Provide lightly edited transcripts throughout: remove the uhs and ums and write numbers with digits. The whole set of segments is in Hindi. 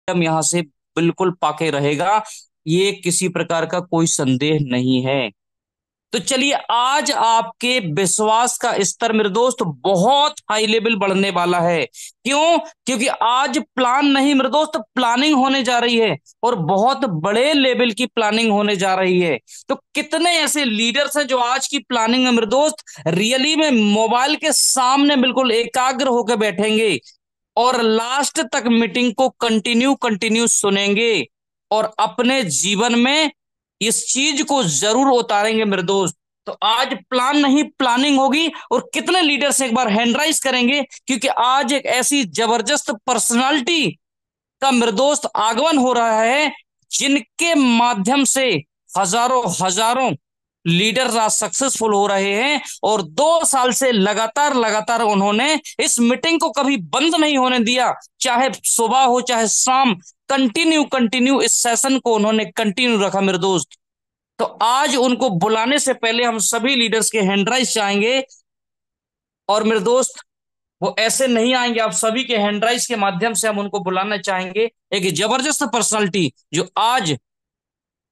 यहाँ से बिल्कुल पाके रहेगा, ये किसी प्रकार का कोई संदेह नहीं है। तो चलिए, आज आपके विश्वास का स्तर मेरे दोस्त बहुत हाई लेवल बढ़ने वाला है। क्यों? क्योंकि आज प्लान नहीं मेरे दोस्त, प्लानिंग होने जा रही है, और बहुत बड़े लेवल की प्लानिंग होने जा रही है। तो कितने ऐसे लीडर्स हैं जो आज की प्लानिंग में मेरे दोस्त रियली में मोबाइल के सामने बिल्कुल एकाग्र होकर बैठेंगे, और लास्ट तक मीटिंग को कंटिन्यू कंटिन्यू सुनेंगे, और अपने जीवन में इस चीज को जरूर उतारेंगे मेरे दोस्त। तो आज प्लान नहीं, प्लानिंग होगी। और कितने लीडर्स एक बार हैंड राइज करेंगे, क्योंकि आज एक ऐसी जबरदस्त पर्सनालिटी का मेरे दोस्त आगमन हो रहा है, जिनके माध्यम से हजारों हजारों लीडर्स आज सक्सेसफुल हो रहे हैं। और 2 साल से लगातार लगातार उन्होंने इस मीटिंग को कभी बंद नहीं होने दिया, चाहे सुबह हो चाहे शाम, कंटिन्यू कंटिन्यू इस सेशन को उन्होंने कंटिन्यू रखा मेरे दोस्त। तो आज उनको बुलाने से पहले हम सभी लीडर्स के हैंड राइज चाहेंगे। और मेरे दोस्त, वो ऐसे नहीं आएंगे, आप सभी के हैंड राइज के माध्यम से हम उनको बुलाना चाहेंगे। एक जबरदस्त पर्सनालिटी जो आज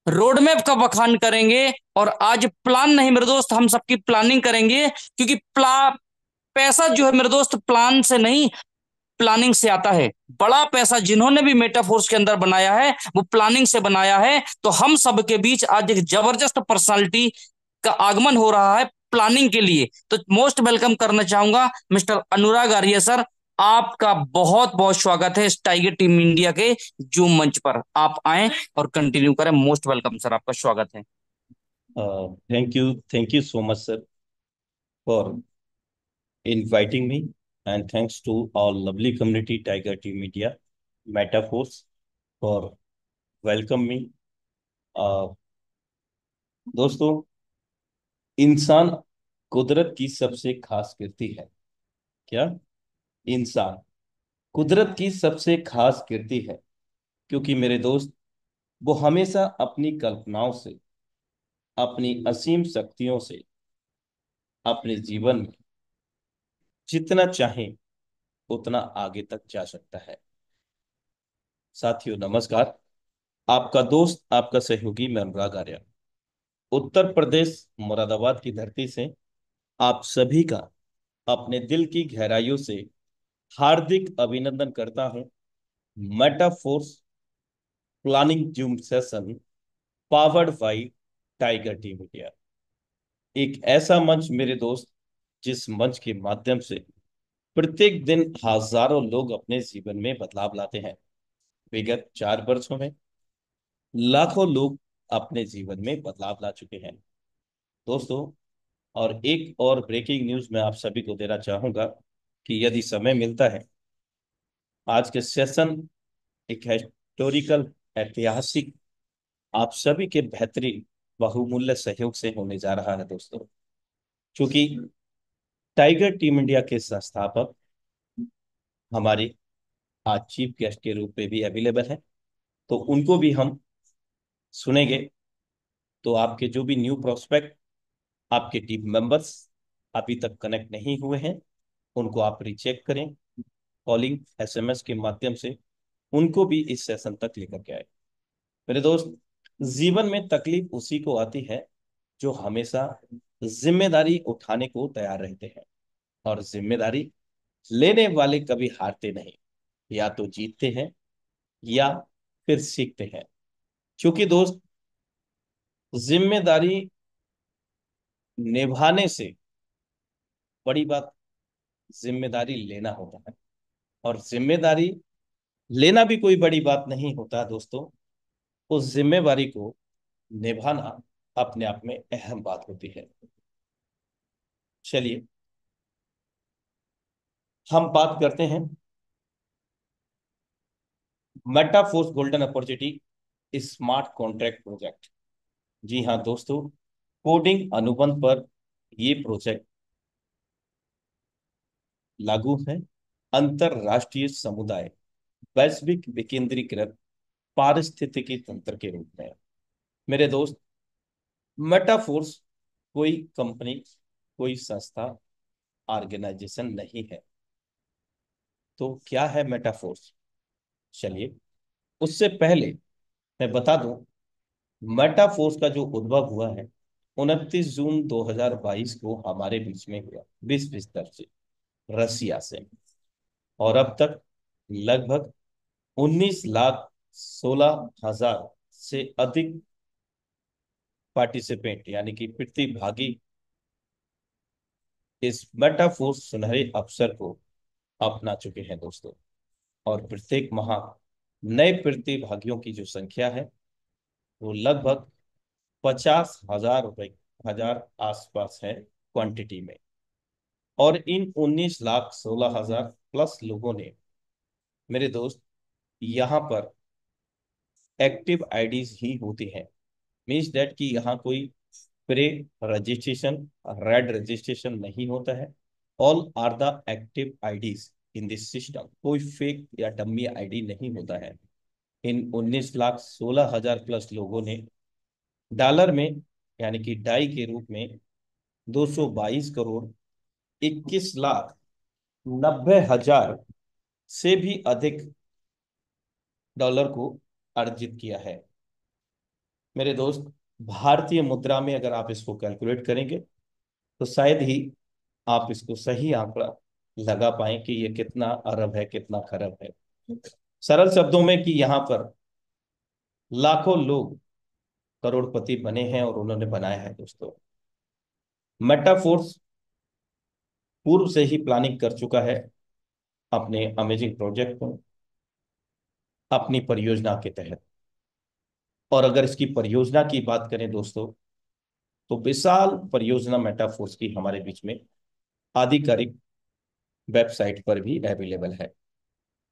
रोड मैप का बखान करेंगे, और आज प्लान नहीं मेरे दोस्त, हम सबकी प्लानिंग करेंगे। क्योंकि पैसा जो है मेरे दोस्त, प्लान से नहीं, प्लानिंग से आता है। बड़ा पैसा जिन्होंने भी मेटाफोर्स के अंदर बनाया है, वो प्लानिंग से बनाया है। तो हम सबके बीच आज एक जबरदस्त पर्सनालिटी का आगमन हो रहा है प्लानिंग के लिए। तो मोस्ट वेलकम करना चाहूंगा मिस्टर अनुराग आर्य सर। आपका बहुत बहुत स्वागत है इस टाइगर टीम इंडिया के जूम मंच पर। आप आए और कंटिन्यू करें। मोस्ट वेलकम सर, आपका स्वागत है। Thank you so much, sir, for inviting me, and thanks to our lovely community, Tiger Team Media, Metaforce, for welcome me. Uh, दोस्तों, इंसान कुदरत की सबसे खास कृति है। क्या? इंसान कुदरत की सबसे खास कृति है, क्योंकि मेरे दोस्त, वो हमेशा अपनी कल्पनाओं से, अपनी असीम शक्तियों से अपने जीवन में जितना चाहे उतना आगे तक जा सकता है। साथियों, नमस्कार। आपका दोस्त, आपका सहयोगी, मैं अनुराग आर्य, उत्तर प्रदेश मुरादाबाद की धरती से आप सभी का अपने दिल की गहराइयों से हार्दिक अभिनंदन करता हूं। Metaforce planning Zoom session powered by tiger team India, एक ऐसा मंच मेरे दोस्त, जिस मंच के माध्यम से प्रत्येक दिन हजारों लोग अपने जीवन में बदलाव लाते हैं। विगत 4 वर्षों में लाखों लोग अपने जीवन में बदलाव ला चुके हैं दोस्तों। और एक और ब्रेकिंग न्यूज मैं आप सभी को देना चाहूंगा कि यदि समय मिलता है, आज के सेशन एक हिस्टोरिकल, ऐतिहासिक, आप सभी के बेहतरीन बहुमूल्य सहयोग से होने जा रहा है दोस्तों। क्योंकि टाइगर टीम इंडिया के संस्थापक हमारे आज चीफ गेस्ट के रूप में भी अवेलेबल है, तो उनको भी हम सुनेंगे। तो आपके जो भी न्यू प्रोस्पेक्ट, आपके टीम मेंबर्स अभी तक कनेक्ट नहीं हुए हैं, उनको आप रीचेक करें, कॉलिंग, एसएमएस के माध्यम से उनको भी इस सेशन तक लेकर के आए। मेरे दोस्त, जीवन में तकलीफ उसी को आती है जो हमेशा जिम्मेदारी उठाने को तैयार रहते हैं, और जिम्मेदारी लेने वाले कभी हारते नहीं, या तो जीतते हैं या फिर सीखते हैं। क्योंकि दोस्त, जिम्मेदारी निभाने से बड़ी बात जिम्मेदारी लेना होता है, और जिम्मेदारी लेना भी कोई बड़ी बात नहीं होता दोस्तों। उस जिम्मेवारी को निभाना अपने आप में अहम बात होती है। चलिए, हम बात करते हैं Metaforce golden opportunity smart contract project. जी हाँ दोस्तों, कोडिंग अनुबंध पर ये प्रोजेक्ट लागू है। अंतरराष्ट्रीय समुदाय वैश्विक विकेंद्रीकृत पारिस्थितिकी तंत्र के रूप में। मेरे दोस्त, मेटाफोर्स कोई कंपनी, कोई संस्था, ऑर्गेनाइजेशन नहीं है। तो क्या है मेटाफोर्स? चलिए, उससे पहले मैं बता दूं, मेटाफोर्स का जो उद्भव हुआ है 29 जून 2022 को हमारे बीच में हुआ, विश्व स्तर से, रसिया से। और अब तक लगभग 19,16,000 से अधिक पार्टिसिपेंट यानी कि प्रतिभागी इस मेटाफोर्स सुनहरे अवसर को अपना चुके हैं दोस्तों। और प्रत्येक माह नए प्रतिभागियों की जो संख्या है वो लगभग 50,000 आसपास है क्वांटिटी में। और इन 19,16,000 प्लस लोगों ने, मेरे दोस्त, यहाँ पर एक्टिव आईडीज ही होती हैं। मीन्स दैट कि यहाँ कोई प्रे रजिस्ट्रेशन, रेड रजिस्ट्रेशन नहीं होता है। All are the active IDs in this system. कोई फेक या डम्मी आईडी नहीं होता है। इन 19,16,000 प्लस लोगों ने डॉलर में यानी कि डाई के रूप में 222 करोड़ 21,90,000 से भी अधिक डॉलर को अर्जित किया है। मेरे दोस्त, भारतीय मुद्रा में अगर आप इसको कैलकुलेट करेंगे तो शायद ही आप इसको सही आंकड़ा लगा पाए कि ये कितना अरब है, कितना खरब है। सरल शब्दों में कि यहाँ पर लाखों लोग करोड़पति बने हैं और उन्होंने बनाया है दोस्तों। मेटाफोर्स पूर्व से ही प्लानिंग कर चुका है अपने अमेजिंग प्रोजेक्ट को अपनी परियोजना के तहत। और अगर इसकी परियोजना की बात करें दोस्तों, तो विशाल परियोजना मेटाफोर्स की हमारे बीच में आधिकारिक वेबसाइट पर भी अवेलेबल है।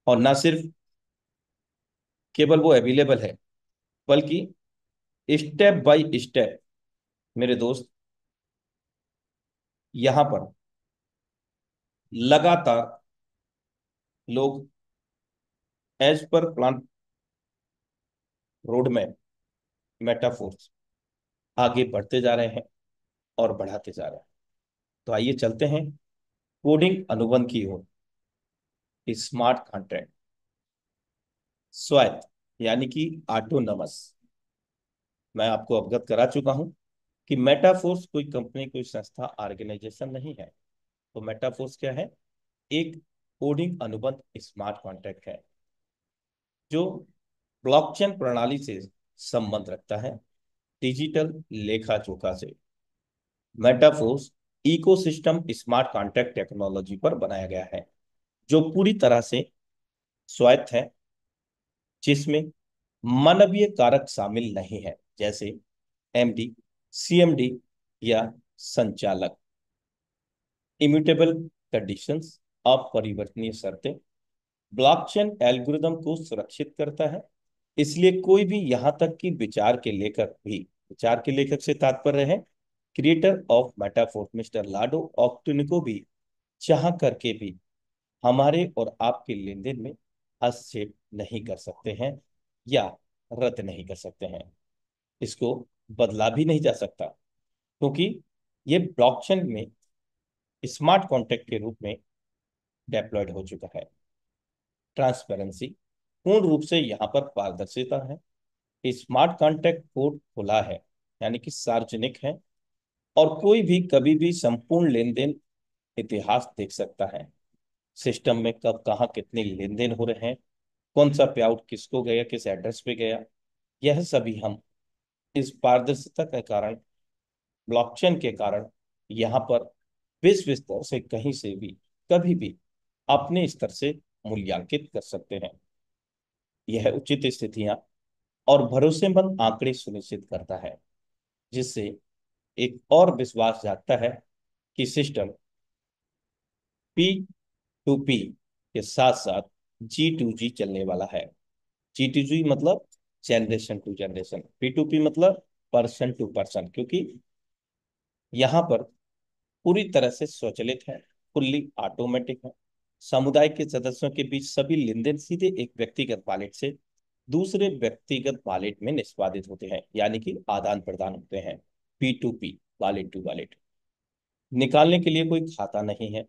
और ना सिर्फ केवल वो अवेलेबल है, बल्कि स्टेप बाय स्टेप, मेरे दोस्त, यहां पर लगातार लोग एज पर प्लान रोड में मेटाफोर्स आगे बढ़ते जा रहे हैं और बढ़ाते जा रहे हैं। तो आइए चलते हैं कोडिंग अनुबंध की ओर। स्मार्ट कंटेंट, स्वायत्त यानी कि ऑटोनमस। मैं आपको अवगत करा चुका हूं कि मेटाफोर्स कोई कंपनी, कोई संस्था, ऑर्गेनाइजेशन नहीं है। तो मेटाफोर्स क्या है? एक कोडिंग अनुबंध स्मार्ट कॉन्ट्रैक्ट है जो ब्लॉकचेन प्रणाली से संबंध रखता है, डिजिटल लेखा जोखा से। Metaforce ecosystem smart contract technology पर बनाया गया है जो पूरी तरह से स्वायत्त है, जिसमें मानवीय कारक शामिल नहीं है, जैसे एमडी, सीएमडी या संचालक। इम्यूटेबल कंडीशंस, अपरिवर्तनीय शर्तें। ब्लॉकचेन एल्गोरिदम को सुरक्षित करता है, इसलिए कोई भी यहां तक कि विचार के लेखक भी, विचार के लेखक से तात्पर्य है क्रिएटर ऑफ मेटाफोर मिस्टर लाडो ऑक्टिनिको भी, चाह करके भी हमारे और आपके लेन देन में हस्तक्षेप नहीं कर सकते हैं या रद्द नहीं कर सकते हैं। इसको बदला भी नहीं जा सकता, क्योंकि ये ब्लॉकचेन में स्मार्ट कॉन्ट्रैक्ट के रूप में डेप्लॉयड हो चुका है। ट्रांसपेरेंसी, पूर्ण रूप से यहाँ पर पारदर्शिता है। स्मार्ट कॉन्ट्रैक्ट कोड खुला है यानी कि सार्वजनिक है, और कोई भी कभी भी संपूर्ण लेन देन इतिहास देख सकता है। सिस्टम में कब कहाँ कितने लेन देन हो रहे हैं, कौन सा पे आउट किसको गया, किस एड्रेस पे गया, यह सभी हम इस पारदर्शिता के कारण, ब्लॉकचेन के कारण, यहाँ पर विश्व स्तर से कहीं से भी कभी भी अपने स्तर से मूल्यांकित कर सकते हैं। यह उचित स्थितियां और भरोसेमंद आंकड़े सुनिश्चित करता है, जिससे एक और विश्वास जागता है कि सिस्टम पी टू पी के साथ साथ जी टू जी चलने वाला है। जी टू जी मतलब generation to generation, P to P मतलब पर्सन टू पर्सन, क्योंकि यहाँ पर पूरी तरह से स्वचालित है, फुल्ली ऑटोमेटिक है। समुदाय के सदस्यों के बीच सभी लेन देन सीधे एक व्यक्तिगत वॉलेट से दूसरे व्यक्तिगत वॉलेट में निष्पादित होते हैं, यानी कि आदान प्रदान होते हैं। P to P, wallet to wallet. निकालने के लिए कोई खाता नहीं है,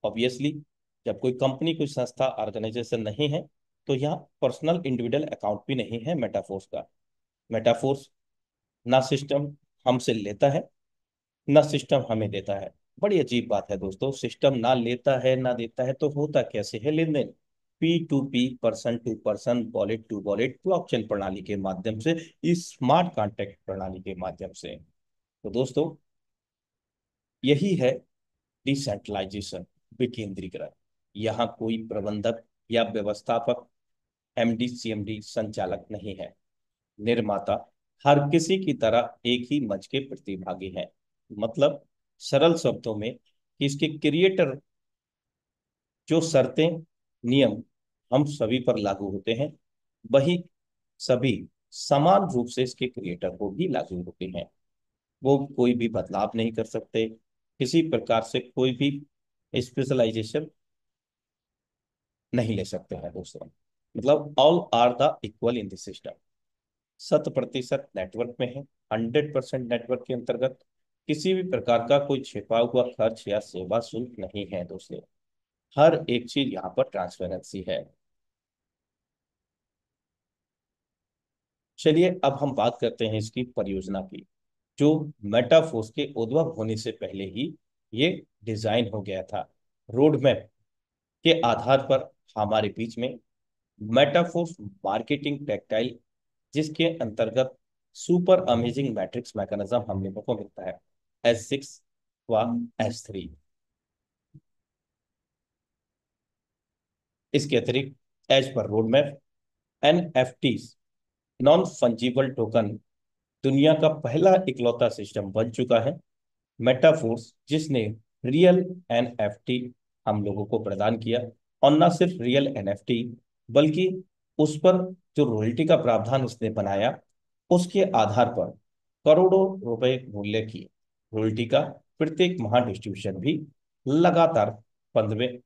ऑब्वियसली। जब कोई कंपनी, कोई संस्था, ऑर्गेनाइजेशन नहीं है तो यहाँ पर्सनल इंडिविजुअल अकाउंट भी नहीं है मेटाफोर्स का। मेटाफोर्स ना सिस्टम हमसे लेता है, ना सिस्टम हमें देता है। बड़ी अजीब बात है दोस्तों, सिस्टम ना लेता है ना देता है तो होता कैसे है लेन देन? P to P, person to person, wallet to wallet, blockchain प्रणाली के माध्यम से, इस स्मार्ट कॉन्ट्रैक्ट प्रणाली के माध्यम से। तो दोस्तों यही है डिसेंट्रलाइजेशन, विकेंद्रीकरण। यहाँ कोई प्रबंधक या व्यवस्थापक, एमडी सीएमडी संचालक नहीं है। निर्माता हर किसी की तरह एक ही मंच के प्रतिभागी हैं। मतलब सरल शब्दों में कि इसके क्रिएटर, जो शर्तें नियम हम सभी पर लागू होते हैं, वही सभी समान रूप से इसके क्रिएटर को भी लागू होते हैं। वो कोई भी बदलाव नहीं कर सकते, किसी प्रकार से कोई भी स्पेशलाइजेशन नहीं ले सकते हैं दोस्तों। मतलब all are the equal in this system. 100% network में है, 100% नेटवर्क के अंतर्गत किसी भी प्रकार का कोई छिपा हुआ खर्च या सेवा शुल्क नहीं है दोस्तों। हर एक चीज यहाँ पर ट्रांसपेरेंसी है। चलिए अब हम बात करते हैं इसकी परियोजना की, जो मेटाफोर्स के उद्भव होने से पहले ही ये डिजाइन हो गया था। रोड मैप के आधार पर हमारे बीच में मेटाफोर्स मार्केटिंग टेक्टाइल, जिसके अंतर्गत सुपर अमेजिंग मैट्रिक्स मैकेनिज्म हम लोगों को मिलता है, S6 व S3। इसके अतिरिक्त as per road map NFT, non fungible token, दुनिया का पहला इकलौता सिस्टम बन चुका है। मेटाफोर्स जिसने रियल एनएफटी हम लोगों को प्रदान किया, और न सिर्फ रियल एनएफटी बल्कि उस पर जो रॉयल्टी का प्रावधान इसने बनाया, उसके आधार पर करोड़ों रुपए मूल्य की रॉयल्टी का प्रत्येक माह डिस्ट्रीब्यूशन भी लगातार 15वें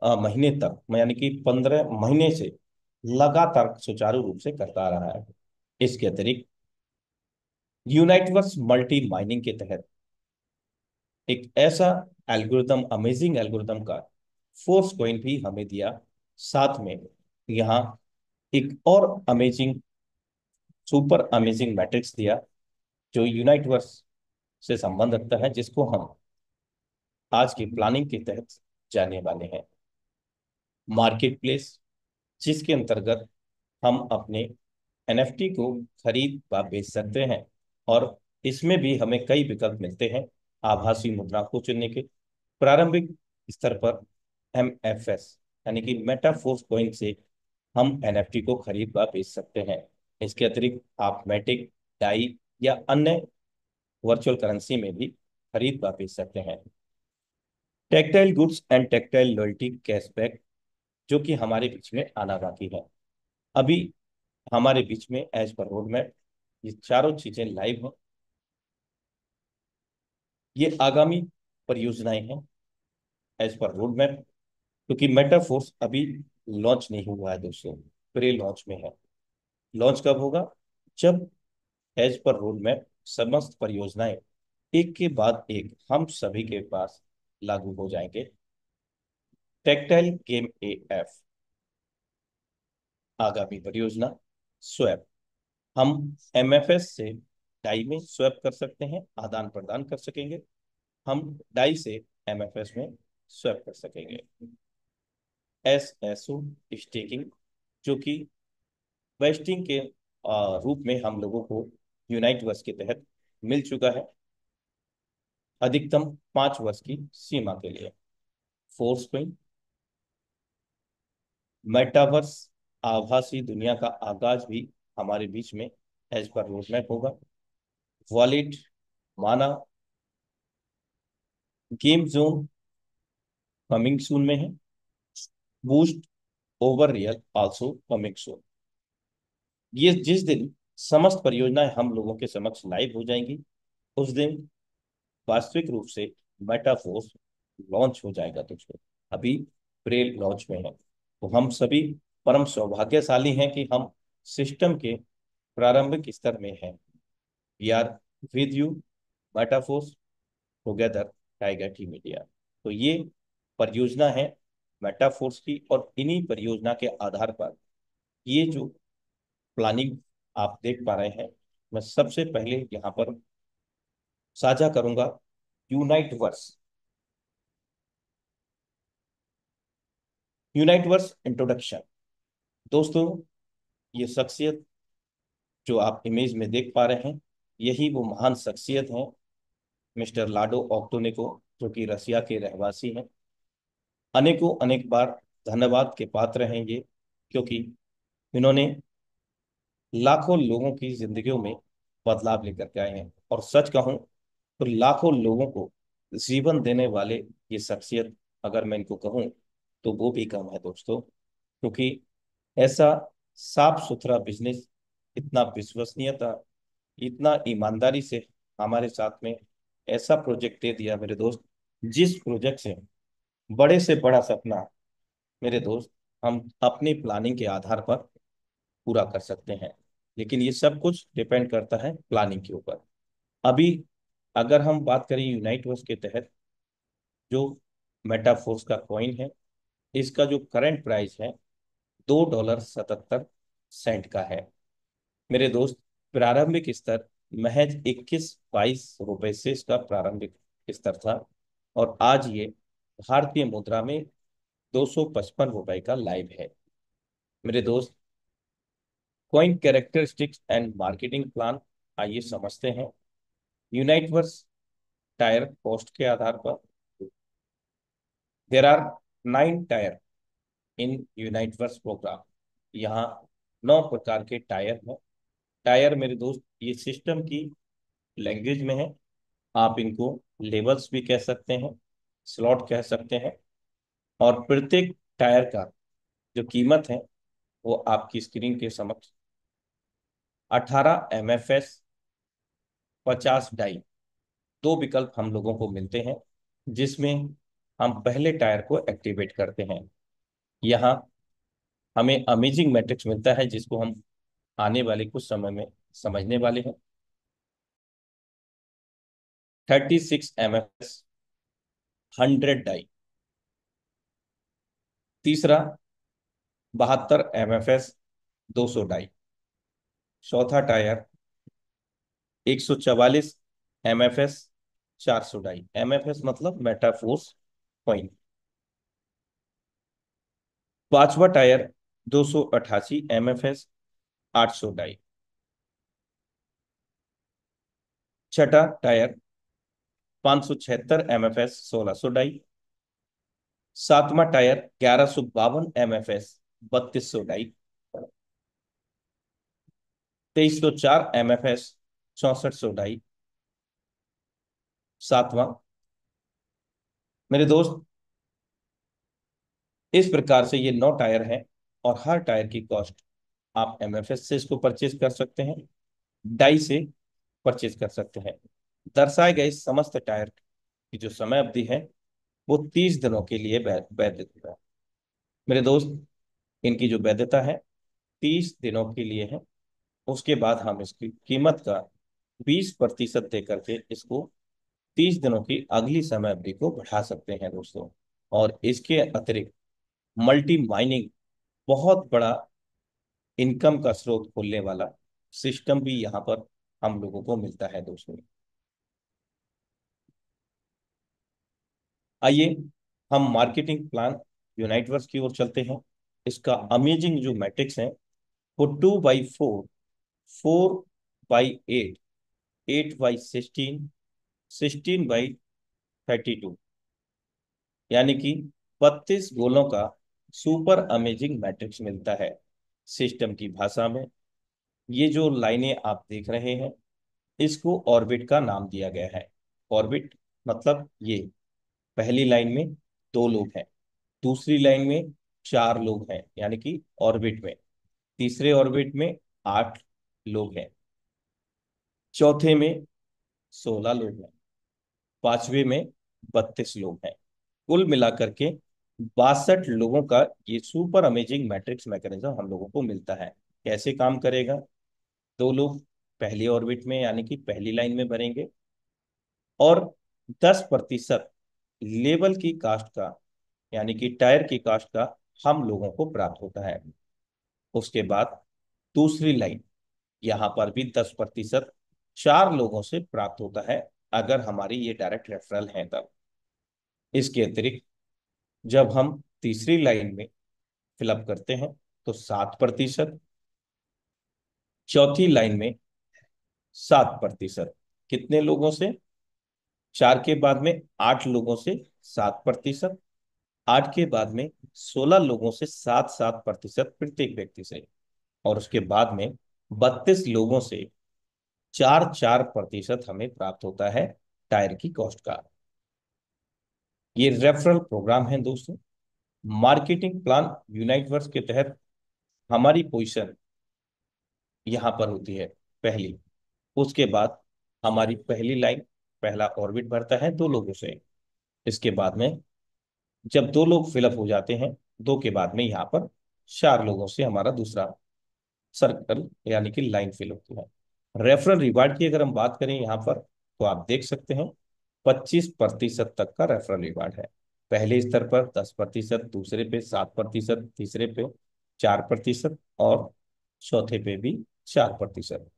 महीने तक, यानी कि 15 महीने से लगातार सुचारू रूप से करता आ रहा है। इसके अतिरिक्त यूनाइटवर्स मल्टी माइनिंग के तहत एक ऐसा एल्गोरिदम, अमेजिंग एल्गोरिदम का फोर्स कॉइन भी हमें दिया। साथ में यहाँ एक और अमेजिंग, सुपर अमेजिंग मैट्रिक्स दिया, जो यूनाइटवर्स से संबंध रखता है, जिसको हम आज की प्लानिंग के तहत जाने वाले हैं। मार्केट प्लेस, जिसके अंतर्गत हम अपने एनएफटी को खरीद व बेच सकते हैं, और इसमें भी हमें कई विकल्प मिलते हैं आभासी मुद्रा को चुनने के। प्रारंभिक स्तर पर MFS यानी कि मेटाफोर्स कॉइन से हम एनएफटी को खरीद व बेच सकते हैं। इसके अतिरिक्त आप मैटिक, डाई या अन्य वर्चुअल करेंसी में भी खरीद व बेच सकते हैं। Tactile goods and tactile loyalty cashback, जो कि हमारे बीच में आना बाकी है। अभी हमारे बीच में एज पर रोड मैप ये चारों चीजें लाइव हैं। ये आगामी परियोजनाएं हैं एज पर रोड मैप, क्योंकि मेटाफोर्स अभी लॉन्च नहीं हुआ है दोस्तों, प्री लॉन्च में है। लॉन्च कब होगा? जब एज पर रोड मैप समस्त परियोजनाएं एक के बाद एक हम सभी के पास लागू हो जाएंगे। टेक्टाइल गेम AF आगामी परियोजना स्वैप। हम MFS से डाई में स्वैप कर सकते हैं, आदान प्रदान कर सकेंगे। हम डाई से MFS में स्वैप कर सकेंगे। SSO स्टेकिंग, जो कि वेस्टिंग के रूप में हम लोगों को यूनाइट वर्स के तहत मिल चुका है, अधिकतम 5 वर्ष की सीमा के लिए। फोर्स क्वीन, मेटावर्स आभासी दुनिया का आगाज भी हमारे बीच में एज पर रोड मैप होगा। वॉलेट माना, गेम जोन कमिंग सून में है। Boost over real also coming soon. ये जिस दिन समस्त परियोजनाएं हम लोगों के समक्ष लाइव हो जाएंगी, उस दिन वास्तविक रूप से मेटाफोर्स लॉन्च हो जाएगा दोस्तों। अभी प्रे लॉन्च में है, तो हम सभी परम सौभाग्यशाली हैं कि हम सिस्टम के प्रारंभिक स्तर में हैं। We are with you, Metaforce together, tiger T media. तो ये परियोजना है मेटाफोर्स की, और इन्हीं परियोजना के आधार पर ये जो प्लानिंग आप देख पा रहे हैं, मैं सबसे पहले यहाँ पर साझा करूंगा Uniteverse. Uniteverse introduction. दोस्तों, ये शख्सियत जो आप इमेज में देख पा रहे हैं, यही वो महान शख्सियत हैं, मिस्टर लाडो ऑक्टोनेको, जो कि रसिया के रहवासी हैं। अनेकों अनेक बार धन्यवाद के पात्र हैं ये, क्योंकि इन्होंने लाखों लोगों की जिंदगियों में बदलाव लेकर के आए हैं। और सच कहूं तो लाखों लोगों को जीवन देने वाले ये शख्सियत, अगर मैं इनको कहूं तो वो भी कम है दोस्तों। क्योंकि ऐसा साफ सुथरा बिजनेस, इतना विश्वसनीयता, इतना ईमानदारी से हमारे साथ में ऐसा प्रोजेक्ट दे दिया मेरे दोस्त, जिस प्रोजेक्ट से बड़े से बड़ा सपना मेरे दोस्त हम अपनी प्लानिंग के आधार पर पूरा कर सकते हैं। लेकिन ये सब कुछ डिपेंड करता है प्लानिंग के ऊपर। अभी अगर हम बात करें यूनाइट वर्स के तहत, जो मेटाफोर्स का कॉइन है, इसका जो करंट प्राइस है $2.77 का है मेरे दोस्त। प्रारंभिक स्तर महज 21-22 रुपए से इसका प्रारंभिक स्तर था, और आज ये भारतीय मुद्रा में ₹255 का लाइव है मेरे दोस्त। Coin characteristics and marketing plan, आइए समझते हैं। यूनाइट वर्स टायर कॉस्ट के आधार पर, there are 9 tier in Uniteverse program. यहाँ 9 प्रकार के टायर हैं। टायर मेरे दोस्त ये सिस्टम की लैंग्वेज में है। आप इनको लेवल्स भी कह सकते हैं, स्लॉट कह सकते हैं। और प्रत्येक टायर का जो कीमत है वो आपकी स्क्रीन के समक्ष 18 MFS, 50 डाई, दो विकल्प हम लोगों को मिलते हैं, जिसमें हम पहले टायर को एक्टिवेट करते हैं। यहाँ हमें अमेजिंग मैट्रिक्स मिलता है, जिसको हम आने वाले कुछ समय में समझने वाले हैं। 36 MFS, 100 डाई। तीसरा 72 MFS, 200 डाई। चौथा टायर 144 MFS, 400 डाई। MFS मतलब मेटाफोर्स पॉइंट। पांचवा टायर 288 MFS, 800 डाई। छठा टायर 576 MFS, 1600 डाई। सातवां tier 1152 MFS, 3200 DAI. 2304 MFS, 6400 DAI. सातवां मेरे दोस्त, इस प्रकार से ये 9 टायर हैं, और हर टायर की कॉस्ट आप MFS से इसको परचेज कर सकते हैं, डाई से परचेज कर सकते हैं। दर्शाए गए समस्त टायर की जो समय अवधि है वो 30 दिनों के लिए वैध है मेरे दोस्त। इनकी जो वैधता है 30 दिनों के लिए है। उसके बाद हम इसकी कीमत का 20% दे करके इसको 30 दिनों की अगली समय अवधि को बढ़ा सकते हैं दोस्तों। और इसके अतिरिक्त मल्टी माइनिंग, बहुत बड़ा इनकम का स्रोत खोलने वाला सिस्टम भी यहाँ पर हम लोगों को मिलता है दोस्तों। आइए हम मार्केटिंग प्लान यूनाइटवर्स की ओर चलते हैं। इसका अमेजिंग जो मैट्रिक्स है वो 2/4, 4/8, 8/16, 16/32, यानी कि 32 गोलों का सुपर अमेजिंग मैट्रिक्स मिलता है सिस्टम की भाषा में। ये जो लाइनें आप देख रहे हैं, इसको ऑर्बिट का नाम दिया गया है। ऑर्बिट मतलब ये पहली लाइन में 2 लोग हैं, दूसरी लाइन में 4 लोग हैं, यानी कि ऑर्बिट में। तीसरे ऑर्बिट में 8 लोग हैं। चौथे में 16 लोग हैं। पांचवे में 32 लोग हैं। कुल मिलाकर के 62 लोगों का ये सुपर अमेजिंग मैट्रिक्स मैकेनिज्म हम लोगों को मिलता है। कैसे काम करेगा? 2 लोग पहली ऑर्बिट में यानी कि पहली लाइन में भरेंगे, और 10% लेवल की कास्ट का यानी कि टायर की कास्ट का हम लोगों को प्राप्त होता है। उसके बाद दूसरी लाइन, यहाँ पर भी 10% 4 लोगों से प्राप्त होता है, अगर हमारी ये डायरेक्ट रेफरल है तब। इसके अतिरिक्त जब हम तीसरी लाइन में फिलअप करते हैं तो 7%, चौथी लाइन में 7%। कितने लोगों से? 4 के बाद में 8 लोगों से 7%, 8 के बाद में 16 लोगों से 7-7% प्रत्येक व्यक्ति से, और उसके बाद में 32 लोगों से 4-4% हमें प्राप्त होता है टायर की कॉस्ट का। ये रेफरल प्रोग्राम है दोस्तों। मार्केटिंग प्लान यूनाइट वर्स के तहत हमारी पोजीशन यहाँ पर होती है पहली। उसके बाद हमारी पहली लाइन, पहला ऑर्बिट भरता है 2 लोगों से। इसके बाद में जब 2 लोग फिलअप हो जाते हैं, 2 के बाद में यहाँ पर 4 लोगों से हमारा दूसरा सर्कल यानी कि लाइन फिल होती है। रेफरल रिवार्ड की अगर हम बात करें यहाँ पर, तो आप देख सकते हैं 25% तक का रेफरल रिवार्ड है। पहले स्तर पर 10%, दूसरे पे 7%, तीसरे पे 4%, और चौथे पे भी 4%।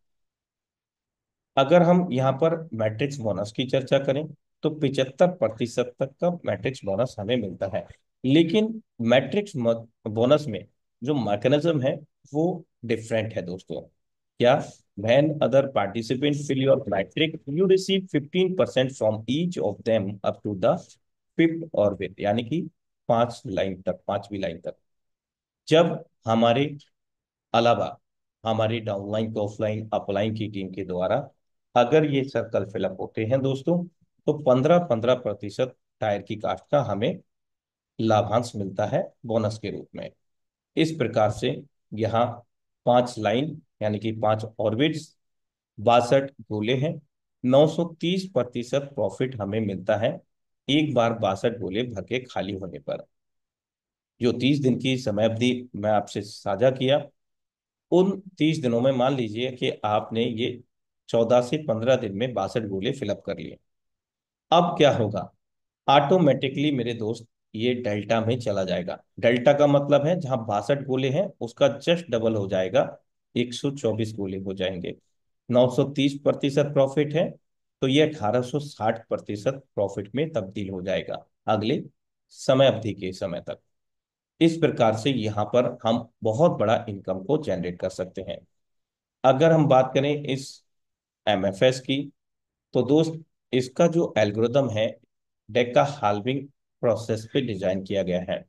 अगर हम यहाँ पर मैट्रिक्स बोनस की चर्चा करें तो 75% तक का मैट्रिक्स बोनस हमें मिलता है। लेकिन मैट्रिक्स बोनस में जो मैकेनिज्म है वो डिफरेंट है दोस्तों। क्या? When other participant fill your matrix you receive 15% from each of them up to the fifth orbit, यानी कि 5 लाइन तक, 5वीं लाइन तक। जब हमारे अलावा हमारी डाउनलाइन, ऑफलाइन, अपलाइन की टीम के द्वारा अगर ये सर्कल फिलअप होते हैं दोस्तों, तो 15-15% टायर की कास्ट का हमें लाभांश मिलता है बोनस के रूप में। इस प्रकार से यहाँ 5 लाइन यानी कि 5 ऑर्बिट्स, 62 गोले हैं, 930% प्रॉफिट हमें मिलता है एक बार 62 गोले भर के खाली होने पर। जो 30 दिन की समय अवधि मैं आपसे साझा किया, उन 30 दिनों में मान लीजिए कि आपने ये 14 से 15 दिन में 62 गोले फिलअप कर लिए। अब क्या होगा? ऑटोमेटिकली मेरे दोस्त ये डेल्टा में चला जाएगा। डेल्टा का मतलब है जहां 62 गोले हैं उसका जस्ट डबल हो जाएगा, 124 गोले हो जाएंगे। 930% प्रॉफिट है, तो ये 1860% प्रॉफिट में तब्दील हो जाएगा अगले समय अवधि के समय तक। इस प्रकार से यहाँ पर हम बहुत बड़ा इनकम को जनरेट कर सकते हैं। अगर हम बात करें इस एमएफएस की, तो दोस्त इसका जो एल्गोरिदम है डेका हाल्विंग प्रोसेस पे डिजाइन किया गया है,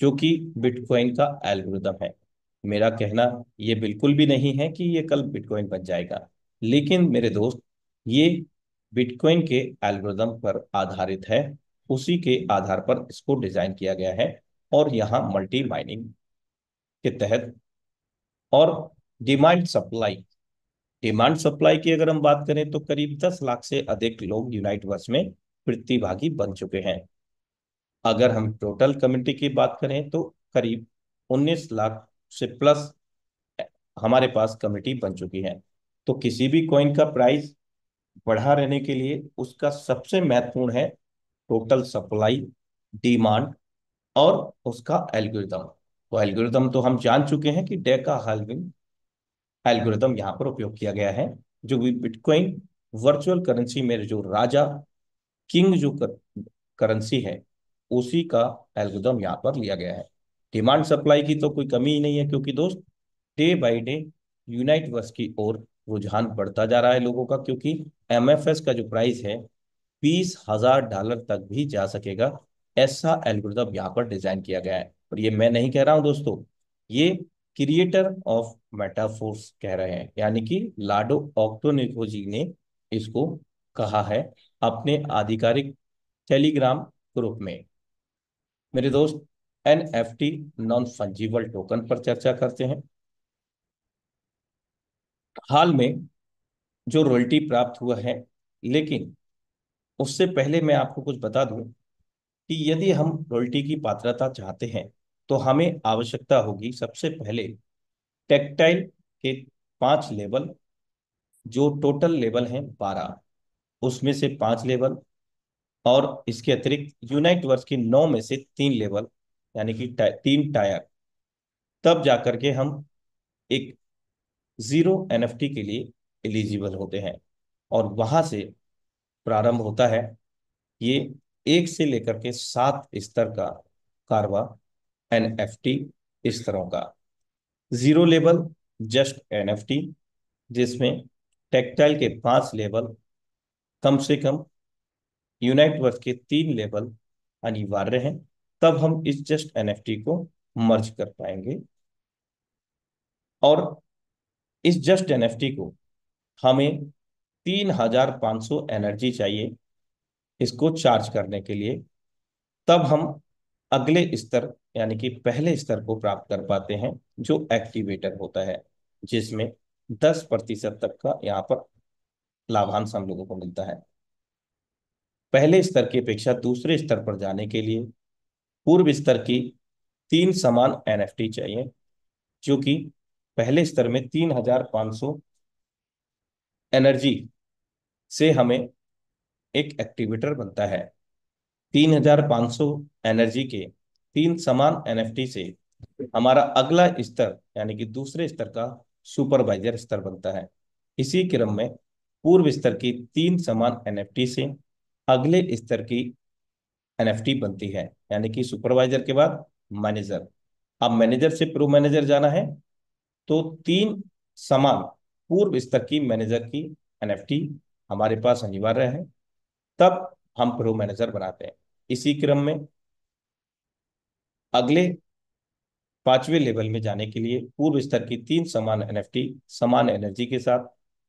जो कि बिटकॉइन का एल्गोरिदम है। मेरा कहना ये बिल्कुल भी नहीं है कि ये कल बिटकॉइन बन जाएगा, लेकिन मेरे दोस्त ये बिटकॉइन के एल्गोरिदम पर आधारित है, उसी के आधार पर इसको डिजाइन किया गया है। और यहाँ मल्टी माइनिंग के तहत और डिमांड सप्लाई, डिमांड सप्लाई की अगर हम बात करें तो करीब 10 लाख से अधिक लोग यूनाइट वर्स में प्रतिभागी बन चुके हैं। अगर हम टोटल कम्युनिटी की बात करें तो करीब 19 लाख से प्लस हमारे पास कम्युनिटी बन चुकी है। तो किसी भी कॉइन का प्राइस बढ़ा रहने के लिए उसका सबसे महत्वपूर्ण है टोटल सप्लाई, डिमांड और उसका एल्गोरिदम। तो एल्गोरिदम तो हम जान चुके हैं कि डेका हाल्विंग एल्गोरिदम यहाँ पर उपयोग किया गया है, जो भी बिटकॉइन वर्चुअल करेंसी में जो राजा, किंग जो करेंसी है, उसी का एल्गोरिदम यहाँ पर लिया गया है। डिमांड सप्लाई की तो कोई कमी ही नहीं है, क्योंकि दोस्त day by day Uniteverse की ओर रुझान बढ़ता जा रहा है लोगों का, क्योंकि एमएफएस का जो प्राइस है $20,000 तक भी जा सकेगा। ऐसा एल्गोरिदम यहाँ पर डिजाइन किया गया है। और ये मैं नहीं कह रहा हूं दोस्तों, ये क्रिएटर ऑफ मेटाफोर्स कह रहे हैं, यानी कि लाडो ऑक्टोनिको जी ने इसको कहा है अपने आधिकारिक टेलीग्राम ग्रुप में। मेरे दोस्त एनएफटी, नॉन फंजिबल टोकन पर चर्चा करते हैं। हाल में जो रॉयल्टी प्राप्त हुआ है, लेकिन उससे पहले मैं आपको कुछ बता दूं कि यदि हम रॉयल्टी की पात्रता चाहते हैं तो हमें आवश्यकता होगी सबसे पहले टेक्टाइल के 5 लेवल, जो टोटल लेवल हैं 12, उसमें से 5 लेवल और इसके अतिरिक्त यूनाइट वर्स के 9 में से 3 लेवल, यानी कि 3 टायर, तब जाकर के हम एक जीरो एनएफटी के लिए एलिजिबल होते हैं। और वहां से प्रारंभ होता है ये 1 से लेकर के 7 स्तर का कारवा एनएफटी स्तरों का। जीरो लेवल जस्ट एनएफटी, जिसमें टेक्टाइल के 5 लेवल, कम से कम यूनाइट वर्थ के 3 लेवल अनिवार्य हैं, तब हम इस जस्ट एनएफटी को मर्ज कर पाएंगे। और इस जस्ट एनएफटी को हमें 3500 एनर्जी चाहिए इसको चार्ज करने के लिए, तब हम अगले स्तर यानी कि पहले स्तर को प्राप्त कर पाते हैं, जो एक्टिवेटर होता है, जिसमें 10% तक का यहाँ पर लाभांश हम लोगों को मिलता है। पहले स्तर की अपेक्षा दूसरे स्तर पर जाने के लिए पूर्व स्तर की 3 समान एनएफटी चाहिए, जो कि पहले स्तर में 3500 एनर्जी से हमें एक एक्टिवेटर बनता है। 3500 एनर्जी के 3 समान एनएफटी से हमारा अगला स्तर यानी कि दूसरे स्तर का सुपरवाइजर स्तर बनता है। इसी क्रम में पूर्व स्तर की 3 समान एनएफटी से अगले स्तर की एनएफटी बनती है, यानी कि सुपरवाइजर के बाद मैनेजर। अब मैनेजर से प्रो मैनेजर जाना है तो 3 समान पूर्व स्तर की मैनेजर की एनएफटी हमारे पास अनिवार्य है, तब हम प्रो मैनेजर बनाते हैं। इसी क्रम में अगले 5वें लेवल में जाने के लिए पूर्व स्तर की 3 समान एनएफटी समान एनर्जी के साथ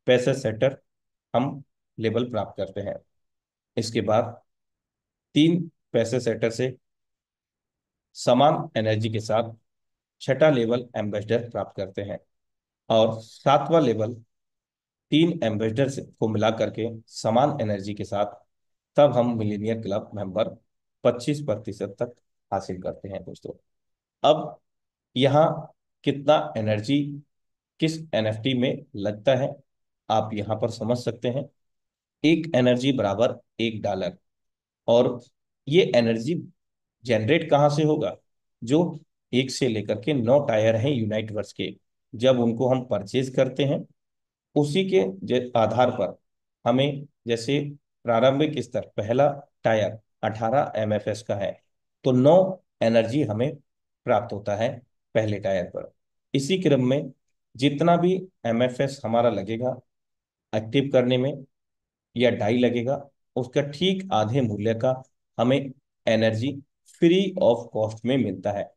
पैसा सेटर हम लेवल प्राप्त करते हैं। इसके बाद 3 पैसे सेटर से समान एनर्जी के साथ छठा लेवल एम्बेसडर प्राप्त करते हैं। और 7वां लेवल 3 एम्बेसडर से को मिला करके समान एनर्जी के साथ तब हम मिलीनियर क्लब मेंबर 25% तक हासिल करते हैं दोस्तों। अब यहाँ कितना एनर्जी किस एनएफटी में लगता है आप यहाँ पर समझ सकते हैं। एक एनर्जी बराबर $1। और ये एनर्जी जनरेट कहाँ से होगा? जो 1 से लेकर के 9 टायर हैं यूनाइट वर्स के, जब उनको हम परचेज करते हैं उसी के आधार पर हमें, जैसे प्रारंभिक स्तर पहला टायर 18 MFS का है, तो 9 एनर्जी हमें प्राप्त होता है पहले टायर पर। इसी क्रम में जितना भी एमएफएस हमारा लगेगा एक्टिव करने में या डाई लगेगा, उसका ठीक आधे मूल्य का हमें एनर्जी फ्री ऑफ कॉस्ट में मिलता है।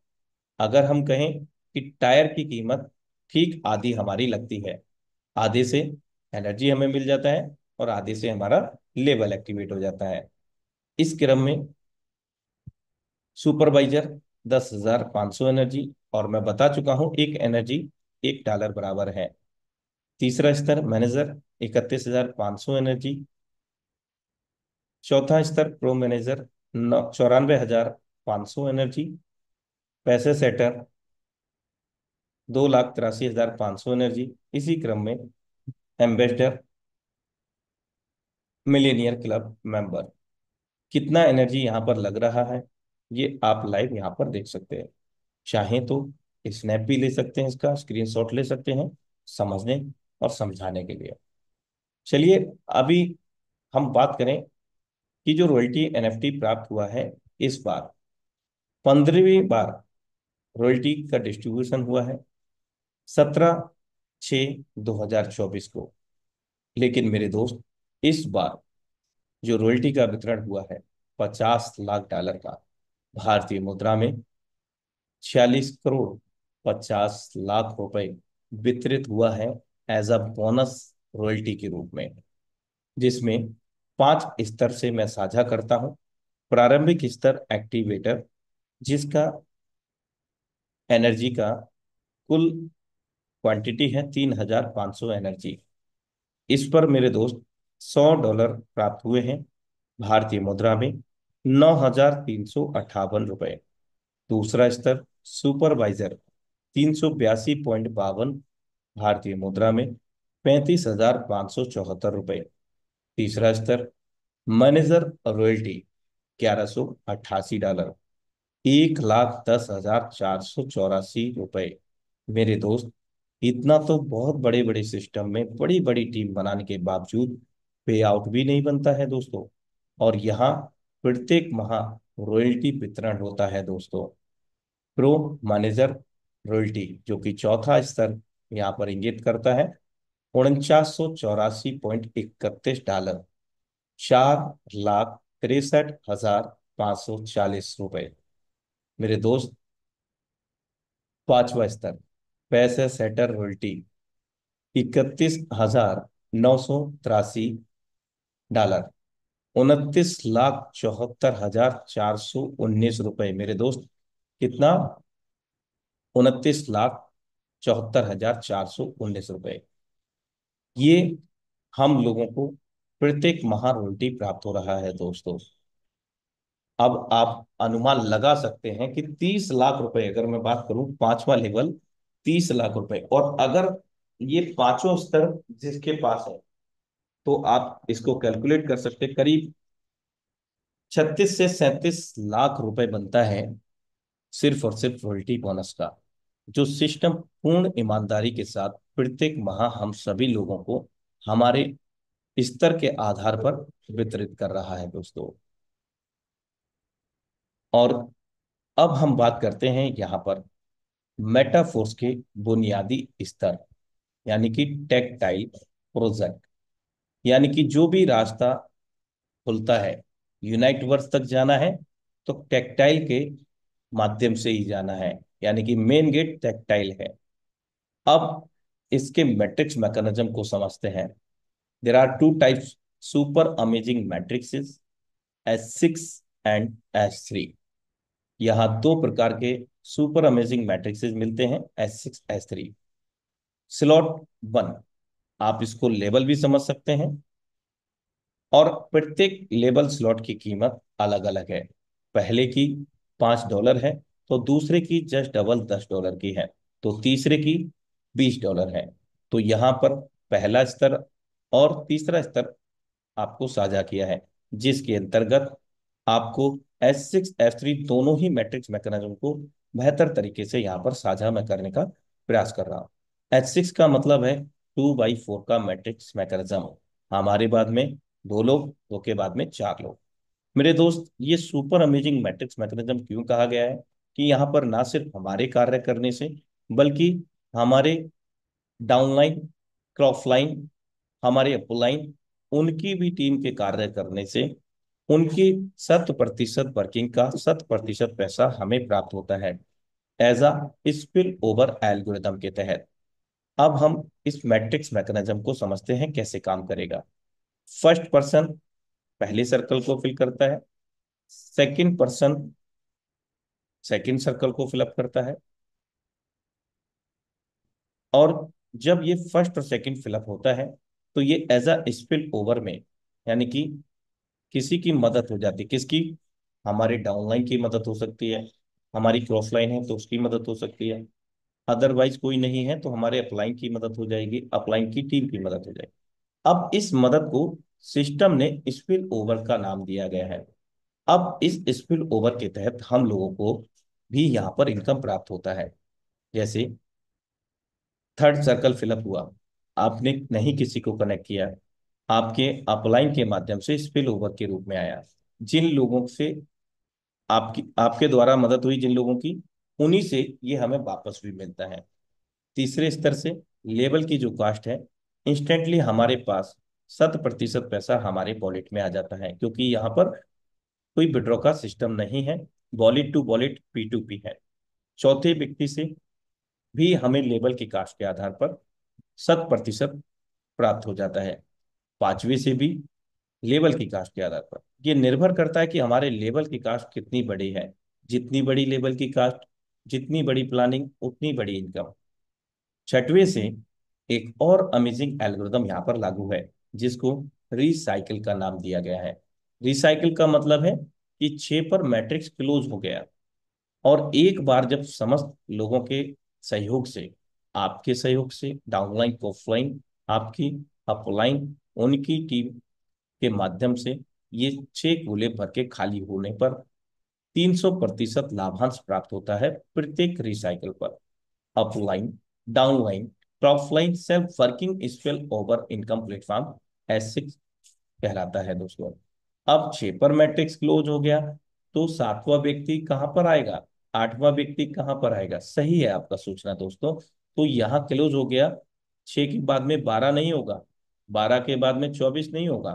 अगर हम कहें कि टायर की कीमत ठीक आधी हमारी लगती है, आधे से एनर्जी हमें मिल जाता है और आधे से हमारा लेवल एक्टिवेट हो जाता है। इस क्रम में सुपरवाइजर 10,500 एनर्जी, और मैं बता चुका हूं एक एनर्जी $1 बराबर है। तीसरा स्तर मैनेजर 31,500 एनर्जी। चौथा स्तर प्रो मैनेजर 94,500 एनर्जी। पैसे सेटर 2,83,500 एनर्जी। इसी क्रम में एम्बेसडर मिलेनियर क्लब मेंबर कितना एनर्जी यहाँ पर लग रहा है ये आप लाइव यहाँ पर देख सकते हैं। चाहें तो स्नैप भी ले सकते हैं, इसका स्क्रीनशॉट ले सकते हैं समझने और समझाने के लिए। चलिए अभी हम बात करें कि जो रॉयल्टी एनएफटी प्राप्त हुआ है, इस बार 15वीं बार रॉयल्टी का डिस्ट्रीब्यूशन हुआ है 17/6/2024 को। लेकिन मेरे दोस्त इस बार जो रॉयल्टी का वितरण हुआ है $50 लाख का, भारतीय मुद्रा में 46 करोड़ 50 लाख रुपए वितरित हुआ है एज अ बोनस रॉयल्टी के रूप में, जिसमें 5 स्तर से मैं साझा करता हूं। प्रारंभिक स्तर एक्टिवेटर, जिसका एनर्जी का कुल क्वांटिटी है 3,500 एनर्जी। इस पर मेरे दोस्त $100 प्राप्त हुए हैं भारतीय मुद्रा में 9,358 रुपए। दूसरा स्तर सुपरवाइजर 382.52 भारतीय मुद्रा में 35,574 रुपए। तीसरा स्तर मैनेजर रॉयल्टी $1188, 1,10,484 रुपए। मेरे दोस्त, इतना तो बहुत बड़े बड़े सिस्टम में बड़ी बड़ी टीम बनाने के बावजूद पे आउट भी नहीं बनता है दोस्तों। और यहाँ प्रत्येक माह रॉयल्टी वितरण होता है दोस्तों। प्रो मैनेजर रॉयल्टी, जो कि चौथा स्तर यहाँ पर इंगित करता है, $4984.31, $4,63,540। मेरे दोस्त, पांचवा स्तर पैसे सेटर रॉयल्टी, $31,983, $29,74,419। मेरे दोस्त, कितना? $29,74,419। ये हम लोगों को प्रत्येक माह रॉयल्टी प्राप्त हो रहा है दोस्तों। अब आप अनुमान लगा सकते हैं कि 30 लाख रुपए, अगर मैं बात करूं पांचवा लेवल, 30 लाख रुपए, और अगर ये पांचों स्तर जिसके पास है, तो आप इसको कैलकुलेट कर सकते हैं, करीब 36 से 37 लाख रुपए बनता है सिर्फ और सिर्फ रॉयल्टी बोनस का, जो सिस्टम पूर्ण ईमानदारी के साथ प्रत्येक माह हम सभी लोगों को हमारे स्तर के आधार पर वितरित कर रहा है दोस्तों। और अब हम बात करते हैं यहाँ पर मेटाफोर्स के बुनियादी स्तर, यानी कि टेक्टाइल प्रोजेक्ट। यानी कि जो भी रास्ता खुलता है, यूनाइट वर्स तक जाना है तो टेक्टाइल के माध्यम से ही जाना है, यानी कि मेन गेट टेक्टाइल है। अब इसके मैट्रिक्स मैकेनिज्म को समझते हैं। There are two types super amazing matrixes, S6 and S3। यहाँ दो प्रकार के सुपर अमेजिंग मैट्रिक्सेस मिलते हैं, S6 S3। स्लॉट वन, आप इसको लेवल भी समझ सकते हैं, और प्रत्येक लेबल स्लॉट की कीमत अलग अलग है। पहले की $5 है, तो दूसरे की जस्ट डबल $10 की है, तो तीसरे की $20 है। तो यहाँ पर पहला स्तर और तीसरा स्तर आपको साझा किया है, जिसके अंतर्गत आपको S6 S3 दोनों ही मैट्रिक्स मैकेनिज्म को बेहतर तरीके से यहाँ पर साझा मैं करने का प्रयास कर रहा हूँ। H6 का मतलब है 2x4 का मैट्रिक्स मैकेनिज्म। हमारे बाद में दो लोग, दो के बाद में चार लोग। मेरे दोस्त, ये सुपर अमेजिंग मैट्रिक्स मैकेनिज्म क्यों कहा गया है? कि यहाँ पर ना सिर्फ हमारे कार्य करने से, बल्कि हमारे डाउनलाइन, क्रॉसलाइन, हमारे अपलाइन, उनकी भी टीम के कार्य करने से उनकी 100% वर्किंग का 100% पैसा हमें प्राप्त होता है, as a spill over algorithm के तहत। अब हम इस मैट्रिक्स मैकेनिज्म को समझते हैं कैसे काम करेगा। फर्स्ट पर्सन पहले सर्कल को फिल करता है, सेकंड पर्सन सेकंड सर्कल को फिलअप करता है, और जब ये फर्स्ट और सेकंड फिलअप होता है, तो ये एज अ स्पिल ओवर में, यानी कि किसी की मदद हो जाती है। किसकी? हमारे डाउनलाइन की मदद हो सकती है, हमारी क्रॉस लाइन है तो उसकी मदद हो सकती है, अदरवाइज कोई नहीं है तो हमारे अपलाइन की मदद हो जाएगी, अपलाइन की टीम की मदद हो जाएगी। अब इस मदद को सिस्टम ने स्पिल ओवर का नाम दिया गया है। अब इस स्पिल ओवर के तहत हम लोगों को भी यहाँ पर इनकम प्राप्त होता है। जैसे थर्ड सर्कल फिलअप हुआ, आपने नहीं किसी को कनेक्ट किया, आपके अपलाइन के माध्यम से स्पिल ओवर के रूप में आया। जिन लोगों से आपकी आपके द्वारा मदद हुई, जिन लोगों की, उन्हीं से ये हमें वापस भी मिलता है। तीसरे स्तर से लेवल की जो कास्ट है, इंस्टेंटली हमारे पास 100% पैसा हमारे वॉलेट में आ जाता है, क्योंकि यहाँ पर कोई विड्रॉ का सिस्टम नहीं है, वॉलेट टू वॉलेट P2P है। चौथे व्यक्ति से भी हमें लेवल की कास्ट के आधार पर 100% प्राप्त हो जाता है। पांचवे से भी लेवल की कास्ट के आधार पर। ये निर्भर करता है कि हमारे लेवल की कास्ट कितनी बड़ी है। जितनी बड़ी लेवल की कास्ट, जितनी बड़ी प्लानिंग, उतनी बड़ी इनकम। छठवें से एक और अमेजिंग एल्गोरिदम यहाँ पर लागू है, जिसको रिसाइकिल का नाम दिया गया है। रिसाइकिल का मतलब है कि 6 पर मैट्रिक्स क्लोज हो गया, और एक बार जब समस्त लोगों के सहयोग से, आपके सहयोग से, डाउनलाइन ऑफलाइन, आपकी अपलाइन, उनकी टीम के माध्यम से ये 6 गोले भर के खाली होने पर 300% लाभांश प्राप्त होता है प्रत्येक रिसाइकल पर। Upline, downline, crossline self working spill over income platform S6 कहलाता है दोस्तों। अब 6 पर मैट्रिक्स क्लोज हो गया, तो 7वां व्यक्ति कहां पर आएगा, 8वां व्यक्ति कहां पर आएगा? सही है आपका सोचना दोस्तों। तो यहाँ क्लोज हो गया, 6 के बाद में 12 नहीं होगा, 12 के बाद में 24 नहीं होगा,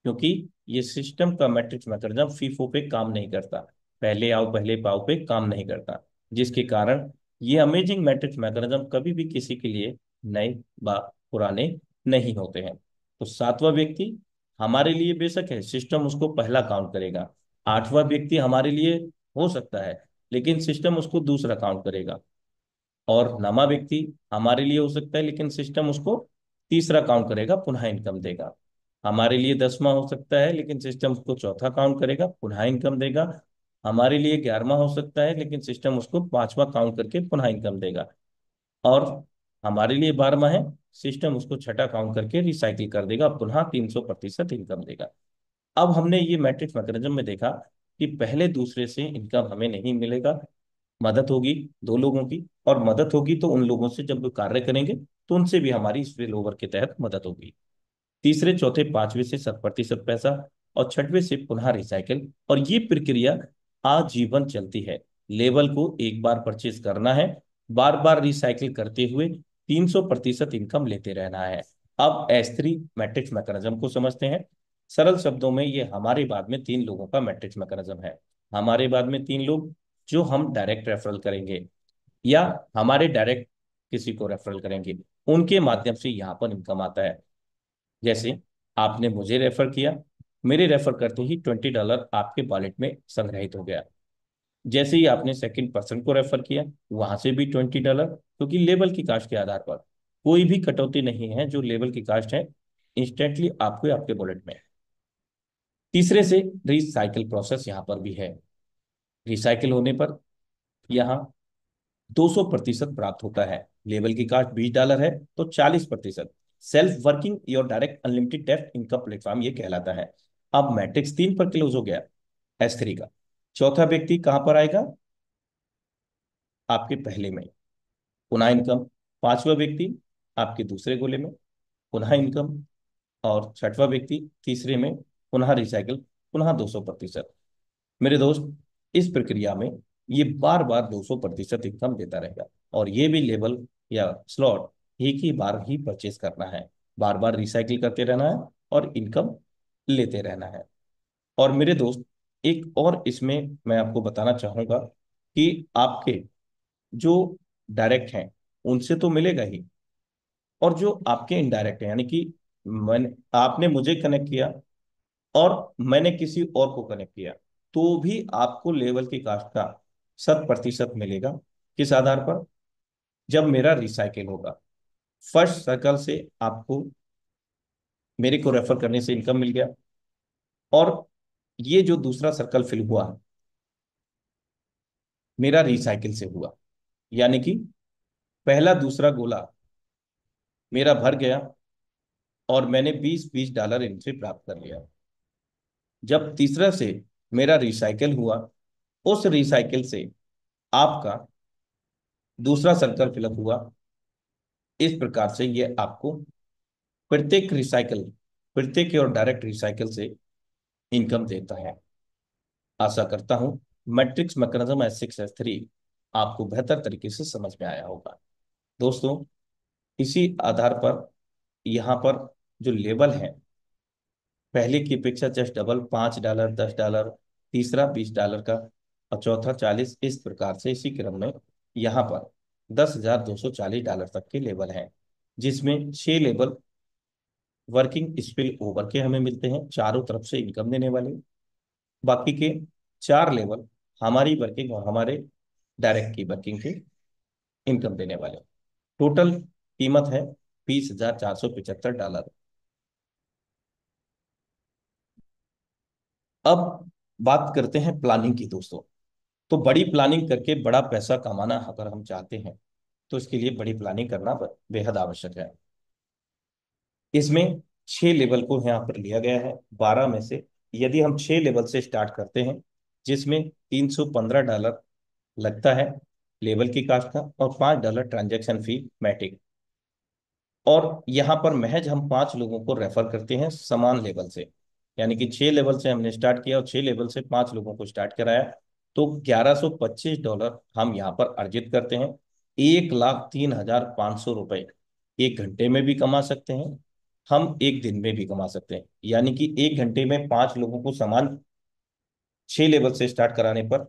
क्योंकि ये सिस्टम का मैट्रिक्स मैकेनिज्म फीफो पे काम नहीं करता, पहले आओ पहले पाओ पे काम नहीं करता, जिसके कारण ये अमेजिंग मैट्रिक्स मैकेनिज्म कभी भी किसी के लिए नए व पुराने नहीं होते हैं। तो 7वां व्यक्ति हमारे लिए बेशक है, सिस्टम उसको पहला काउंट करेगा। 8वां व्यक्ति हमारे लिए हो सकता है, लेकिन सिस्टम उसको दूसरा काउंट करेगा। और नवा व्यक्ति हमारे लिए हो सकता है, लेकिन सिस्टम उसको तीसरा काउंट करेगा, पुनः इनकम देगा। हमारे लिए 10वां हो सकता है, लेकिन सिस्टम उसको चौथा काउंट करेगा, पुनः इनकम देगा। हमारे लिए 11वां हो सकता है, लेकिन सिस्टम उसको 5वां काउंट करके पुनः इनकम देगा। और हमारे लिए 12वां है, सिस्टम उसको छठा काउंट करके रिसाइकिल कर देगा, पुनः 300% इनकम देगा। अब हमने ये मैट्रिक्स मैकेनिज्म में देखा कि पहले दूसरे से इनकम हमें नहीं मिलेगा, मदद होगी 2 लोगों की, और मदद होगी तो उन लोगों से जब वो कार्य करेंगे तो उनसे भी हमारी स्पिल ओवर के तहत मदद होगी। तीसरे चौथे पांचवे से 100% पैसा, और छठवें से पुनः रिसाइकिल, और ये प्रक्रिया आजीवन चलती है। लेवल को एक बार परचेज करना है, बार बार रिसाइकिल करते हुए 300% इनकम लेते रहना है। अब S3 मैट्रिक्स मैकेनिज्म को समझते हैं। सरल शब्दों में ये हमारे बाद में 3 लोगों का मैट्रिक्स मैकेनिज्म है। हमारे बाद में 3 लोग जो हम डायरेक्ट रेफरल करेंगे, या हमारे डायरेक्ट किसी को रेफरल करेंगे, उनके माध्यम से यहाँ पर इनकम आता है। जैसे आपने मुझे रेफर किया, मेरे रेफर करते ही $20 आपके वॉलेट में संग्रहित हो गया। जैसे ही आपने सेकंड पर्सन को रेफर किया, वहां से भी $20, क्योंकि लेवल की कास्ट के आधार पर कोई भी कटौती नहीं है, जो लेवल की कास्ट है इंस्टेंटली आपको आपके वॉलेट में। तीसरे से रिसाइकिल प्रोसेस यहाँ पर भी है। रिसाइकिल होने पर यहाँ 200% प्राप्त होता है। लेवल की कास्ट $20 है, तो 40% self working your direct unlimited test income platform ये कहलाता है। अब मैट्रिक्स 3 पर क्लोज हो गया, S3 का। चौथा व्यक्ति कहां पर आएगा, आपके पहले में, पुनः इनकम। पांचवा व्यक्ति आपके दूसरे गोले में, पुनः इनकम। और छठवां व्यक्ति तीसरे में, पुनः रिसाइकिल, पुनः 200%। मेरे दोस्त, इस प्रक्रिया में ये बार बार 200% इनकम देता रहेगा, और ये भी लेवल या स्लॉट एक ही बार ही परचेज करना है, बार बार रिसाइकिल करते रहना है और इनकम लेते रहना है। और मेरे दोस्त, एक और इसमें मैं आपको बताना चाहूंगा कि आपके जो डायरेक्ट हैं उनसे तो मिलेगा ही, और जो आपके इनडायरेक्ट हैं, यानी कि मैंने आपने मुझे कनेक्ट किया और मैंने किसी और को कनेक्ट किया, तो भी आपको लेवल की कास्ट का 100% मिलेगा। किस आधार पर? जब मेरा रिसाइकिल होगा, फर्स्ट सर्कल से आपको मेरे को रेफर करने से इनकम मिल गया, और ये जो दूसरा सर्कल फिल हुआ मेरा रिसाइकिल से हुआ, यानी कि पहला दूसरा गोला मेरा भर गया और मैंने 20-20 डॉलर इनसे प्राप्त कर लिया। जब तीसरा से मेरा रिसाइकिल हुआ, उस रिसाइकिल से आपका दूसरा सर्कल फिलअप हुआ। इस प्रकार से ये आपको प्रत्येक रिसाइकिल, प्रत्येक और डायरेक्ट रिसाइकिल से इनकम देता है। आशा करता हूं मैट्रिक्स मैकेनिज्म S6 S3 आपको बेहतर तरीके से समझ में आया होगा। दोस्तों, इसी आधार पर यहाँ पर जो लेवल है, पहले की अपेक्षा जस्ट डबल, $5, $10, तीसरा $20 का, और चौथा 40, इस प्रकार से इसी क्रम में यहाँ पर $10,240 तक के लेवल हैं, जिसमें 6 लेवल वर्किंग स्पिल ओवर के हमें मिलते हैं, चारों तरफ से इनकम देने वाले। बाकी के 4 लेवल हमारी वर्किंग और हमारे डायरेक्ट की वर्किंग के इनकम देने वाले। टोटल कीमत है $20,475। अब बात करते हैं प्लानिंग की दोस्तों। तो बड़ी प्लानिंग करके बड़ा पैसा कमाना अगर हम चाहते हैं, तो इसके लिए बड़ी प्लानिंग करना बेहद आवश्यक है। इसमें 6 लेवल को यहाँ पर लिया गया है 12 में से। यदि हम 6 लेवल से स्टार्ट करते हैं, जिसमें $315 लगता है लेवल की कास्ट का, और $5 ट्रांजैक्शन फी मैटिक। और यहाँ पर महज हम 5 लोगों को रेफर करते हैं समान लेवल से, यानी कि 6 लेवल से हमने स्टार्ट किया और 6 लेवल से 5 लोगों को स्टार्ट कराया, तो $1125 हम यहाँ पर अर्जित करते हैं। 1,03,500 रुपये 1 घंटे में भी कमा सकते हैं, हम एक दिन में भी कमा सकते हैं। यानी कि 1 घंटे में 5 लोगों को समान 6 लेवल से स्टार्ट कराने पर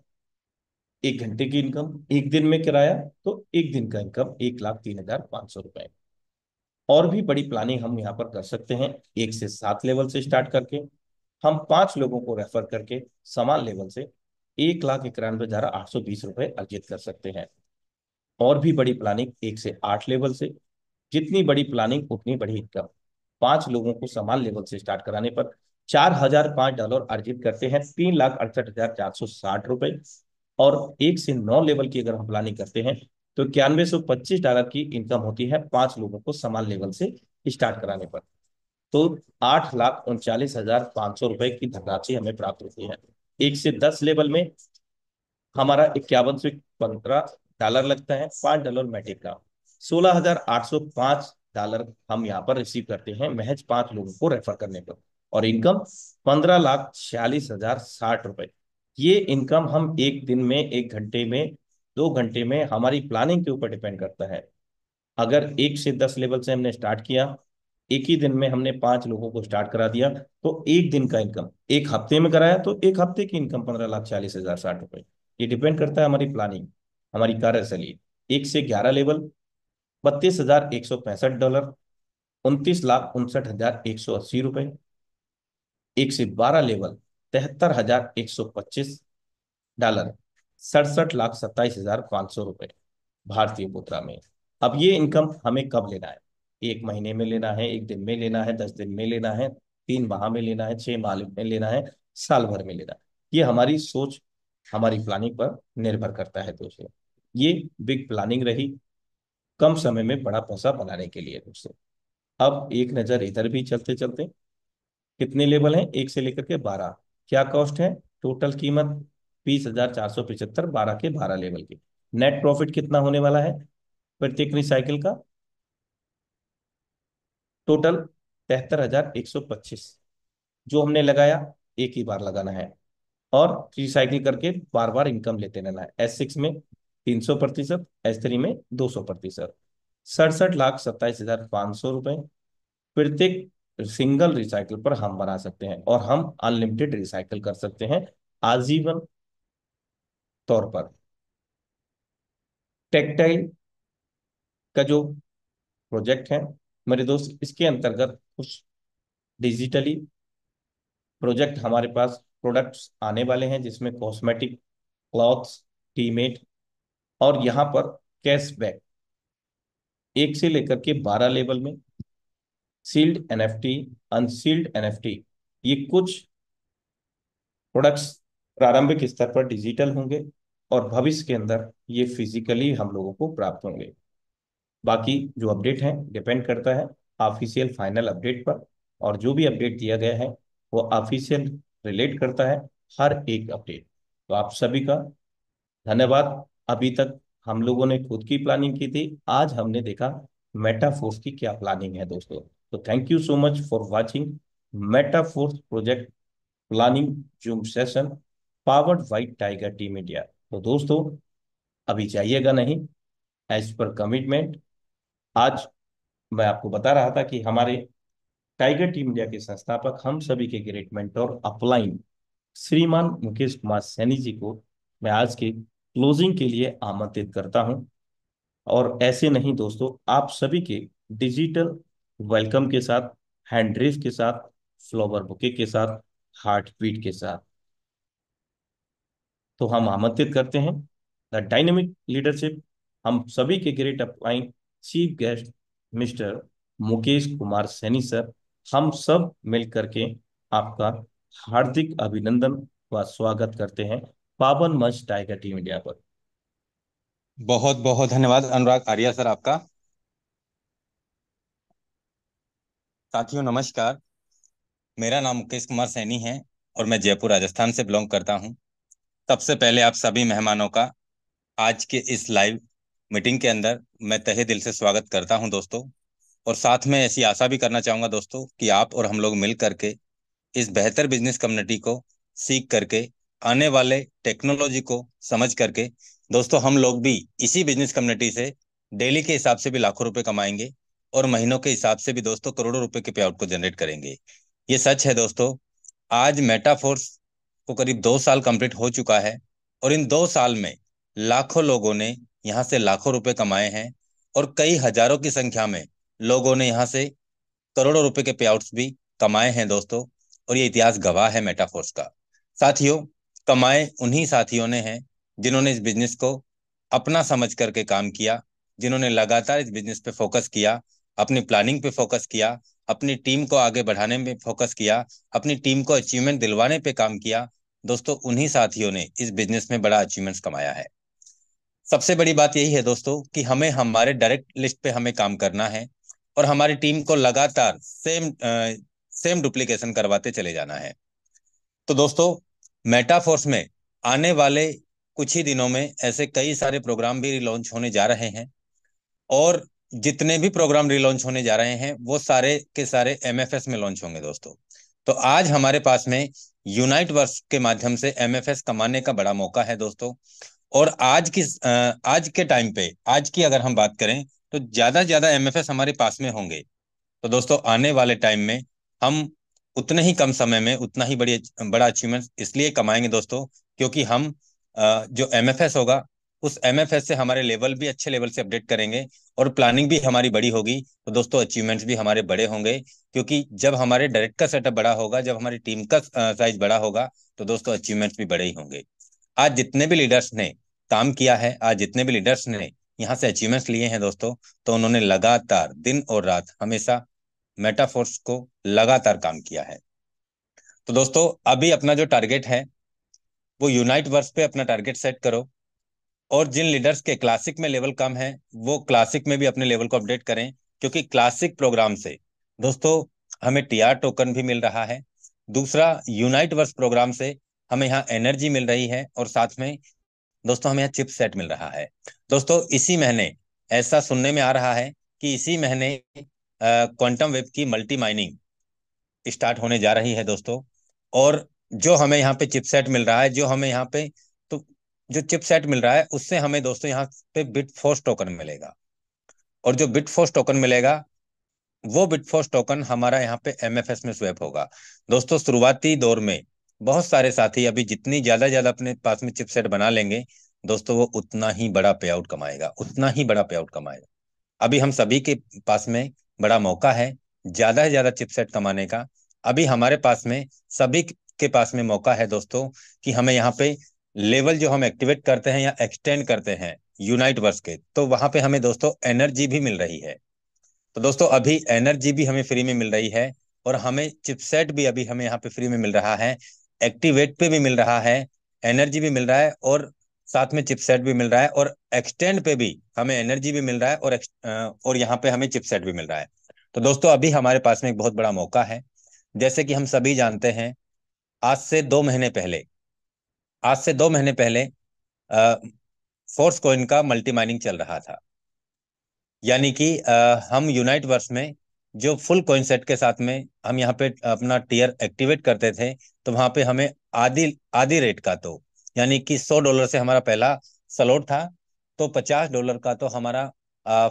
1 घंटे की इनकम, एक दिन में किराया, तो एक दिन का इनकम 1,03,500 रुपये। और भी बड़ी प्लानिंग हम यहाँ पर कर सकते हैं, 1 से 7 लेवल से स्टार्ट करके हम 5 लोगों को रेफर करके समान लेवल से 1,91,820 रुपये अर्जित कर सकते हैं। और भी बड़ी प्लानिंग 1 से 8 लेवल से, जितनी बड़ी प्लानिंग उतनी बड़ी इनकम। 5 लोगों को समान लेवल से स्टार्ट कराने पर $4,005 अर्जित करते हैं, 3,68,460 रुपये। और 1 से 9 लेवल की अगर हम प्लानिंग करते हैं तो $9125 की इनकम होती है 5 लोगों को समान लेवल से स्टार्ट कराने पर। तो 8,39,500 रुपए की धनराशि हमें प्राप्त होती है। 1 से 10 लेवल में हमारा 51 से 15 डॉलर लगता है, $5 मैटिक का। $16,805 हम यहाँ पर रिसीव करते हैं महज 5 लोगों को रेफर करने पर। और इनकम 15,46,060 रुपए। ये इनकम हम एक दिन में, 1 घंटे में, 2 घंटे में, हमारी प्लानिंग के ऊपर डिपेंड करता है। अगर 1 से 10 लेवल से हमने स्टार्ट किया, एक ही दिन में हमने 5 लोगों को स्टार्ट करा दिया, तो एक दिन का इनकम, एक हफ्ते में कराया तो एक हफ्ते की इनकम 15,46,060 रुपए। ये डिपेंड करता है हमारी प्लानिंग, हमारी कार्यशैली। 1 से 11 लेवल $32,165, $29,59,180। 1 से 12 लेवल $73,125, $67,27,500 भारतीय मुद्रा में। अब ये इनकम हमें कब लेना है? 1 महीने में लेना है, एक दिन में लेना है, 10 दिन में लेना है, 3 माह में लेना है, 6 माह में लेना है, साल भर में लेना है? ये हमारी सोच, हमारी प्लानिंग पर निर्भर करता है दोस्तों। ये बिग प्लानिंग रही कम समय में बड़ा पैसा बनाने के लिए दोस्तों। अब एक नजर इधर भी चलते चलते, कितने लेवल हैं? 1 से लेकर के 12। क्या कॉस्ट है? टोटल कीमत 20,475, 12 के 12 लेवल की। नेट प्रॉफिट कितना होने वाला है प्रत्येक रिसाइकिल का? टोटल 73,125, जो हमने लगाया एक ही बार लगाना है, और रिसाइकिल करके बार बार इनकम लेते रहना है। S6 में 300%, S3 में 200%। 67,27,500 रुपए प्रत्येक सिंगल रिसाइकिल पर हम बना सकते हैं, और हम अनलिमिटेड रिसाइकिल कर सकते हैं आजीवन तौर पर। टेक्सटाइल का जो प्रोजेक्ट है मेरे दोस्त, इसके अंतर्गत कुछ डिजिटली प्रोजेक्ट हमारे पास प्रोडक्ट्स आने वाले हैं, जिसमें कॉस्मेटिक, क्लॉथ्स, टीमेट, और यहाँ पर कैशबैक। 1 से लेकर के 12 लेवल में सील्ड एनएफटी, अनसील्ड एनएफटी, ये कुछ प्रोडक्ट्स प्रारंभिक स्तर पर डिजिटल होंगे, और भविष्य के अंदर ये फिजिकली हम लोगों को प्राप्त होंगे। बाकी जो अपडेट है डिपेंड करता है ऑफिशियल फाइनल अपडेट पर, और जो भी अपडेट दिया गया है वो ऑफिशियल रिलेट करता है हर एक अपडेट। तो आप सभी का धन्यवाद। अभी तक हम लोगों ने खुद की प्लानिंग की थी, आज हमने देखा मेटाफोर्स की क्या प्लानिंग है दोस्तों। तो thank you so much for watching Metaforce project planning Zoom session powered by tiger team India. तो दोस्तों, अभी जाइएगा नहीं, एज पर कमिटमेंट। आज मैं आपको बता रहा था कि हमारे टाइगर टीम इंडिया के संस्थापक, हम सभी के ग्रेट मेंटर अपलाइन श्रीमान मुकेश कुमार सैनी जी को मैं आज के क्लोजिंग के लिए आमंत्रित करता हूं। और ऐसे नहीं दोस्तों, आप सभी के डिजिटल वेलकम के साथ, हैंड रेस के साथ, फ्लावर बुके के साथ, हार्ट बीट के साथ, तो हम आमंत्रित करते हैं द डायनेमिक लीडरशिप, हम सभी के great upline chief guest mister Mukesh Kumar Saini sir. हम सब मिलकर के आपका हार्दिक अभिनंदन व स्वागत करते हैं पावन मंच टाइगर टीम इंडिया पर। बहुत बहुत धन्यवाद अनुराग आर्या सर आपका। साथियों नमस्कार, मेरा नाम मुकेश कुमार सैनी है। और मैं जयपुर राजस्थान से बिलोंग करता हूं। सबसे पहले आप सभी मेहमानों का आज के इस लाइव मीटिंग के अंदर मैं तहे दिल से स्वागत करता हूं दोस्तों। और साथ में ऐसी आशा भी करना चाहूंगा दोस्तों कि आप और हम लोग मिल करके इस बेहतर बिजनेस कम्युनिटी को सीख करके आने वाले टेक्नोलॉजी को समझ करके दोस्तों हम लोग भी इसी बिजनेस कम्युनिटी से डेली के हिसाब से भी लाखों रुपए कमाएंगे और महीनों के हिसाब से भी दोस्तों करोड़ों रुपए के पे आउट को जनरेट करेंगे। ये सच है दोस्तों। आज मेटाफोर्स को करीब 2 साल कंप्लीट हो चुका है और इन 2 साल में लाखों लोगों ने यहाँ से लाखों रुपए कमाए हैं और कई हजारों की संख्या में लोगों ने यहाँ से करोड़ों रुपए के पेआउट्स भी कमाए हैं दोस्तों। और ये इतिहास गवाह है मेटाफोर्स का। साथियों, कमाए उन्हीं साथियों ने हैं जिन्होंने इस बिजनेस को अपना समझ करके काम किया, जिन्होंने लगातार इस बिजनेस पे फोकस किया, अपनी प्लानिंग पे फोकस किया, अपनी टीम को आगे बढ़ाने में फोकस किया, अपनी टीम को अचीवमेंट दिलवाने पे काम किया। दोस्तों उन्हीं साथियों ने इस बिजनेस में बड़ा अचीवमेंट्स कमाया है। सबसे बड़ी बात यही है दोस्तों कि हमें हमारे डायरेक्ट लिस्ट पे हमें काम करना है और हमारी टीम को लगातार सेम डुप्लीकेशन करवाते चले जाना है। तो दोस्तों मेटाफोर्स में आने वाले कुछ ही दिनों में ऐसे कई सारे प्रोग्राम भी लॉन्च होने जा रहे हैं और जितने भी प्रोग्राम रिलॉन्च होने जा रहे हैं वो सारे के सारे एमएफएस में लॉन्च होंगे दोस्तों। तो आज हमारे पास में यूनाइट वर्स के माध्यम से एमएफएस कमाने का बड़ा मौका है दोस्तों। और आज के टाइम पे आज की अगर हम बात करें तो ज्यादा से ज्यादा एमएफएस हमारे पास में होंगे। तो दोस्तों आने वाले टाइम में हम उतने ही कम समय में उतना ही बड़ा अचीवमेंट इसलिए कमाएंगे दोस्तों क्योंकि हम जो एमएफएस होगा उस एमएफएस से हमारे लेवल भी अच्छे लेवल से अपडेट करेंगे और प्लानिंग भी हमारी बड़ी होगी। तो दोस्तों अचीवमेंट्स भी हमारे बड़े होंगे क्योंकि जब हमारे डायरेक्ट का सेटअप बड़ा होगा, जब हमारी टीम का साइज बड़ा होगा तो दोस्तों अचीवमेंट्स भी बड़े ही होंगे। आज जितने भी लीडर्स ने काम किया है, आज जितने भी लीडर्स ने यहाँ से अचीवमेंट्स लिए हैं दोस्तों, तो उन्होंने लगातार दिन और रात हमेशा मेटाफोर्स को लगातार काम किया है। तो दोस्तों अभी अपना जो टारगेट है वो यूनाइट वर्स पे अपना टारगेट सेट करो और जिन लीडर्स के क्लासिक में लेवल कम है वो क्लासिक में भी अपने लेवल को अपडेट करें क्योंकि क्लासिक प्रोग्राम से दोस्तों हमें टीआर टोकन भी मिल रहा है। दूसरा, यूनाइट वर्स प्रोग्राम से हमें यहाँ एनर्जी मिल रही है और साथ में दोस्तों हमें यहाँ चिप सेट मिल रहा है। दोस्तों इसी महीने ऐसा सुनने में आ रहा है कि इसी महीने क्वांटम वेब की मल्टी माइनिंग स्टार्ट होने जा रही है दोस्तों। और जो हमें यहाँ पे चिपसेट मिल रहा है, जो हमें यहाँ पे तो जो चिपसेट मिल रहा है उससे हमें दोस्तों यहाँ पे बिट फोर्स टोकन मिलेगा और जो बिट फोर्स टोकन मिलेगा वो बिट फोर्स टोकन हमारा यहाँ पे एमएफएस में स्वैप होगा। दोस्तों शुरुआती दौर में बहुत सारे साथी अभी जितनी ज्यादा ज्यादा अपने पास में चिपसेट बना लेंगे दोस्तों वो उतना ही बड़ा पे आउट कमाएगा, उतना ही बड़ा पे आउट कमाएगा। अभी हम सभी के पास में बड़ा मौका है ज्यादा से ज्यादा चिपसेट कमाने का। अभी हमारे पास में सभी के पास में मौका है दोस्तों कि हमें यहाँ पे लेवल जो हम एक्टिवेट करते हैं या एक्सटेंड करते हैं यूनाइट वर्स के, तो वहां पे हमें दोस्तों एनर्जी भी मिल रही है। तो दोस्तों अभी एनर्जी भी हमें फ्री में मिल रही है और हमें चिपसेट भी अभी हमें यहाँ पे फ्री में मिल रहा है, एक्टिवेट पे भी मिल रहा है, एनर्जी भी मिल रहा है और साथ में चिपसेट भी मिल रहा है और एक्सटेंड पे भी हमें एनर्जी भी मिल रहा है और यहाँ पे हमें चिपसेट भी मिल रहा है। तो दोस्तों अभी हमारे पास में एक बहुत बड़ा मौका है। जैसे कि हम सभी जानते हैं आज से 2 महीने पहले आज से 2 महीने पहले फोर्स कॉइन का मल्टी माइनिंग चल रहा था। यानी कि हम यूनाइट वर्स में जो फुल कॉइन सेट के साथ में हम यहाँ पे अपना टीयर एक्टिवेट करते थे तो वहां पे हमें आधी आधी रेट का, तो यानी कि $100 से हमारा पहला स्लॉट था तो $50 का तो हमारा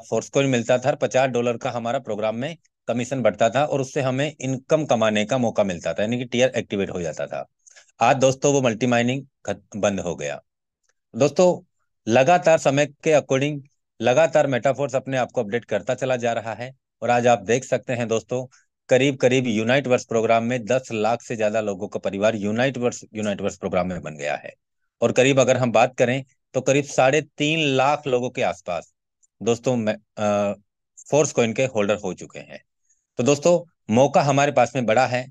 फोर्स कॉइन मिलता था और $50 का हमारा प्रोग्राम में कमीशन बढ़ता था और उससे हमें इनकम कमाने का मौका मिलता था, यानी कि टीयर एक्टिवेट हो जाता था। आज दोस्तों वो मल्टी माइनिंग बंद हो गया। दोस्तों लगातार समय के अकॉर्डिंग लगातार मेटाफोर्स अपने आप को अपडेट करता चला जा रहा है और आज आप देख सकते हैं दोस्तों करीब करीब यूनाइट वर्स प्रोग्राम में 10 लाख से ज्यादा लोगों का परिवार यूनाइट वर्स प्रोग्राम में बन गया है और करीब अगर हम बात करें तो करीब 3.5 लाख लोगों के आसपास दोस्तों फोर्स कॉइन के होल्डर हो चुके हैं। तो दोस्तों मौका हमारे पास में बड़ा है।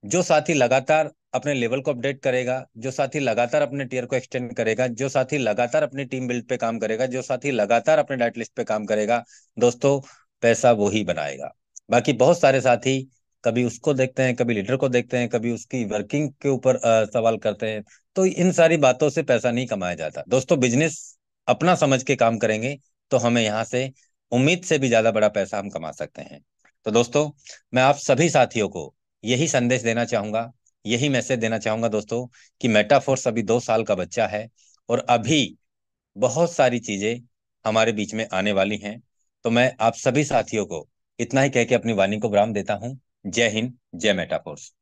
जो साथी लगातार अपने लेवल को अपडेट करेगा, जो साथी लगातार अपने टीयर को एक्सटेंड करेगा, जो साथी लगातार अपनी टीम बिल्ड पे काम करेगा, जो साथी लगातार अपने डाइट लिस्ट पे काम करेगा दोस्तों पैसा वो ही बनाएगा। बाकी बहुत सारे साथी कभी उसको देखते हैं, कभी लीडर को देखते हैं, कभी उसकी वर्किंग के ऊपर सवाल करते हैं। तो इन सारी बातों से पैसा नहीं कमाया जाता दोस्तों। बिजनेस अपना समझ के काम करेंगे तो हमें यहाँ से उम्मीद से भी ज्यादा बड़ा पैसा हम कमा सकते हैं। तो दोस्तों, मैं आप सभी साथियों को यही संदेश देना चाहूंगा, यही मैसेज देना चाहूंगा दोस्तों, कि मेटाफोर्स अभी 2 साल का बच्चा है और अभी बहुत सारी चीजें हमारे बीच में आने वाली हैं। तो मैं आप सभी साथियों को इतना ही कह के अपनी वाणी को विराम देता हूं। जय हिंद, जय मेटाफोर्स।